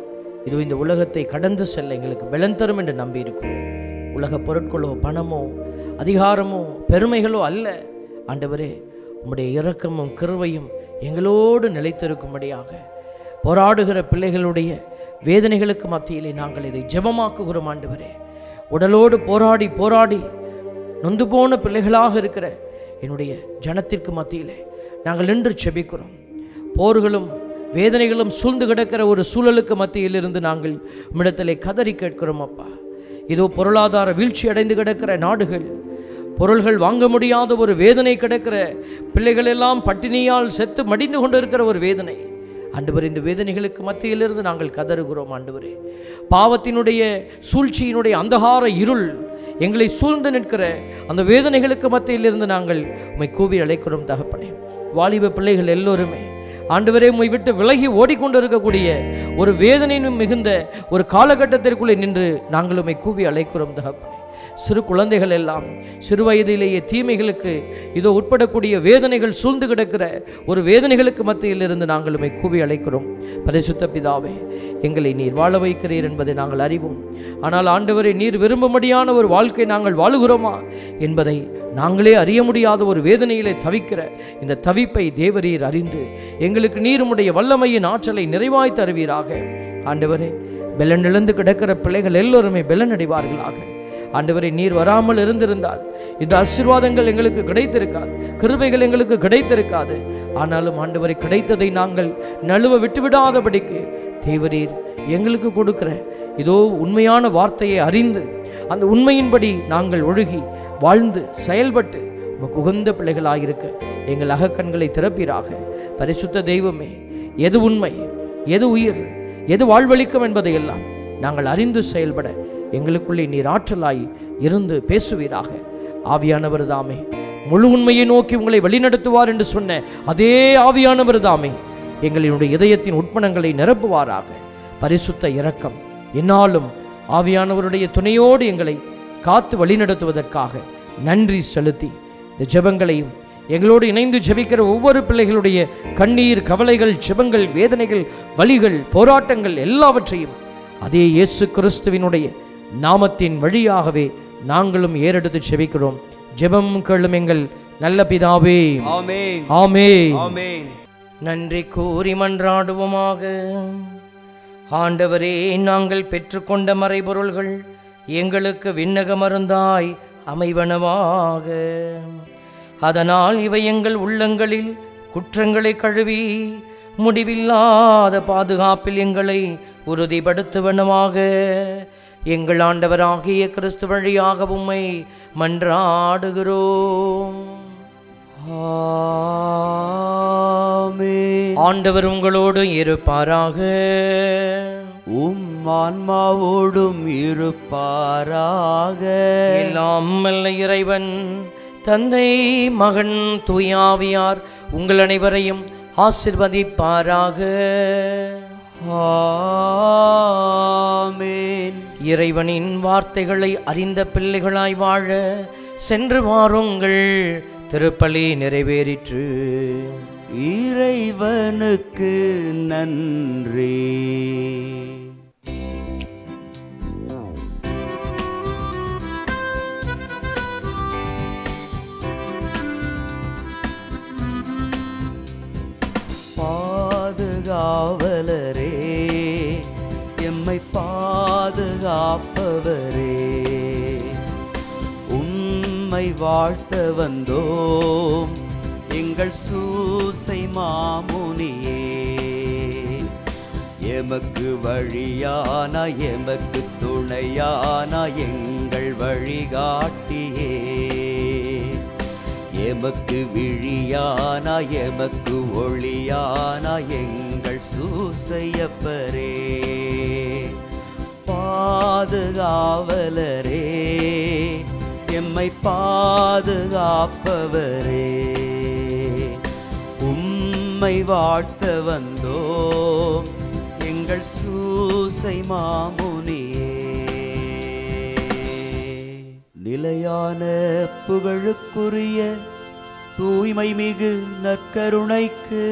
இது இந்த உலகத்தை கடந்து செல்ல எங்களுக்கு பலன் தரும் என்று நம்பி இருக்கிறோம். உலக பொருட்களோ பணமோ அதிகாரமோ பெருமைகளோ அல்ல ஆண்டவரே, உம்முடைய இரக்கமும் கிருபையும் எங்களோடு நிலைத்திருக்கும்படியாக போராடுகிற பிள்ளைகளுடைய வேதனைகளுக்கு மத்தியிலே நாங்கள் இதை ஜெபமாக்குகிறோம். ஆண்டவரே, உடலோடு போராடி போராடி நொந்து போன பிள்ளைகளாக இருக்கிற என்னுடைய ஜனத்திற்கு மத்தியிலே நாங்கள் நின்று செபிக்கிறோம். போர்களும் வேதனைகளும் சூழ்ந்து கிடக்கிற ஒரு சூழலுக்கு மத்தியிலிருந்து நாங்கள் உம்மிடத்திலே கதறி கேட்கிறோம் அப்பா. இதோ பொருளாதார வீழ்ச்சி அடைந்து கிடக்கிற நாடுகள், பொருள்கள் வாங்க முடியாத ஒரு வேதனை கிடக்கிற பிள்ளைகள் எல்லாம் பட்டினியால் செத்து மடிந்து கொண்டிருக்கிற ஒரு வேதனை ஆண்டவரே, இந்த வேதனைகளுக்கு மத்தியிலிருந்து நாங்கள் கதறுகிறோம். ஆண்டவரே, பாவத்தினுடைய சூழ்ச்சியினுடைய அந்தகார இருள் எங்களை சூழ்ந்து நிற்கிற அந்த வேதனைகளுக்கு மத்தியிலிருந்து நாங்கள் உம்மை கூவி அழைக்கிறோம் தகப்பனே. வாலிப பிள்ளைகள் எல்லோருமே ஆண்டவரே உம்மை விட்டு விலகி ஓடிக்கொண்டிருக்கக்கூடிய ஒரு வேதனையும் மிகுந்த ஒரு காலகட்டத்திற்குள்ளே நின்று நாங்கள் உம்மை கூவி அழைக்கிறோம் தகப்பனே. சிறு குழந்தைகள் எல்லாம் சிறு வயதிலேயே தீமைகளுக்கு இதோ உட்படக்கூடிய வேதனைகள் சூழ்ந்து கிடக்கிற ஒரு வேதனைகளுக்கு மத்தியில் இருந்து நாங்கள் உம்மை கூவி அழைக்கிறோம். பரிசுத்த பிதாவே, எங்களை நீர் வாழ வைக்கிறீர் என்பதை நாங்கள் அறிவோம். ஆனால் ஆண்டவரே, நீர் விரும்பும்படியான ஒரு வாழ்க்கை நாங்கள் வாழுகிறோமா என்பதை நாங்களே அறிய முடியாத ஒரு வேதனையிலே தவிக்கிற இந்த தவிப்பை தேவரீர் அறிந்து எங்களுக்கு நீர் உம்முடைய வல்லமையின் ஆற்றலை நிறைவாய் தருவீராக. ஆண்டவரே, பெலன் இழந்து கிடக்கிற பிள்ளைகள் எல்லோருமே பெலன் அடைவார்களாக. ஆண்டவரை, நீர் வராமல் இருந்திருந்தால் இந்த ஆசீர்வாதங்கள் எங்களுக்கு கிடைத்திருக்காது, கிருபைகள் எங்களுக்கு கிடைத்திருக்காது. ஆனாலும் ஆண்டவரை, கிடைத்ததை நாங்கள் நழுவ விட்டுவிடாதபடிக்கு தேவரீர் எங்களுக்கு கொடுக்கிற இதோ உண்மையான வார்த்தையை அறிந்து அந்த உண்மையின்படி நாங்கள் ஒழுகி வாழ்ந்து செயல்பட்டு உமக்கு உகந்த பிள்ளைகளாயிருக்க எங்கள் அகக்கண்களை திறப்பீராக. பரிசுத்த தெய்வமே, எது உண்மை, எது உயிர், எது வாழ்வளிக்கும் என்பதையெல்லாம் நாங்கள் அறிந்து செயல்பட எங்களுக்குள்ளே நீர் ஆற்றலாய் இருந்து பேசுவீராக. ஆவியானவர் தாமே முழு உண்மையை நோக்கி உங்களை வழிநடத்துவார் என்று சொன்ன அதே ஆவியானவர் தாமே எங்களுடைய இதயத்தின் உட்பணங்களை நிரப்புவாராக. பரிசுத்த இரக்கம் என்னாலும் ஆவியானவருடைய துணையோடு எங்களை காத்து வழிநடத்துவதற்காக நன்றி செலுத்தி இந்த ஜெபங்களையும் எங்களோடு இணைந்து ஜெபிக்கிற ஒவ்வொரு பிள்ளைகளுடைய கண்ணீர், கவலைகள், ஜெபங்கள், வேதனைகள், வலிகள், போராட்டங்கள் எல்லாவற்றையும் அதே இயேசு கிறிஸ்துவினுடைய நாமத்தின் வழியாகவே நாங்களும் ஏறெடுத்து ஜெபிக்கிறோம். ஜெபம் கேளும் எங்கள் நல்ல பிதாவே. ஆமென். ஆமென். ஆமென். நன்றி கூறி மன்றாடுவோமாக. ஆண்டவரே, நாங்கள் பெற்றுக்கொண்ட மறைபொருள்கள் எங்களுக்கு விண்ணக மருந்தாய் அமைவனவாக. அதனால் இவை எங்கள் உள்ளங்களில் குற்றங்களை கழுவி முடிவில்லாத பாதுகாப்பில் எங்களை உறுதிப்படுத்துவனவாக. எங்கள் ஆண்டவராகிய கிறிஸ்து வழியாக உம்மை மன்றாடுகிறோம். ஆமென். ஆண்டவர் உங்களோடு இருப்பாராக. உம் ஆன்மாவோடும் இருப்பாராக. எல்லாம் வல்ல இறைவன் தந்தை, மகன், தூயாவியார் உங்கள் அனைவரையும் ஆசீர்வதிப்பாராக. ஆமென். இறைவனின் வார்த்தைகளை அறிந்த பிள்ளைகளாய் வாழ சென்று வாருங்கள். திருப்பலி நிறைவேறிற்று. இறைவனுக்கு நன்றி. பாதுகாவலரே, எம்மை பாதுகாப்பவரே, உம்மை வாழ்த்த வந்தோம் எங்கள் சூசை மாமுனியே. எமக்கு வழியான, எமக்கு துணையான எங்கள் வழிகாட்டியே. எமக்கு விழியான, எமக்கு ஒளியான எங்கள் சூசையப்பரே. பாதுகாவலரே, எம்மை பாதுகாப்பவரே, உம்மை வாழ்த்த வந்தோம் எங்கள் சூசை மாமுனியே. நிலையான புகழுக்குரிய தூய்மை மிகு நற்கருணைக்கு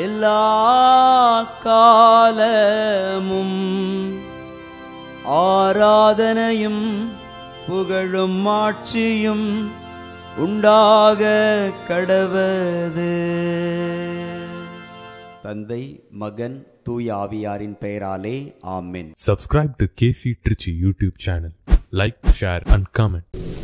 எல்லா காலமும் ஆராதனையும் புகழும் ஆட்சியும் உண்டாக கடவது. தந்தை, மகன், தூய ஆவியாரின் பெயராலே ஆமென். Subscribe to KC Trichy YouTube channel. Like, share and comment.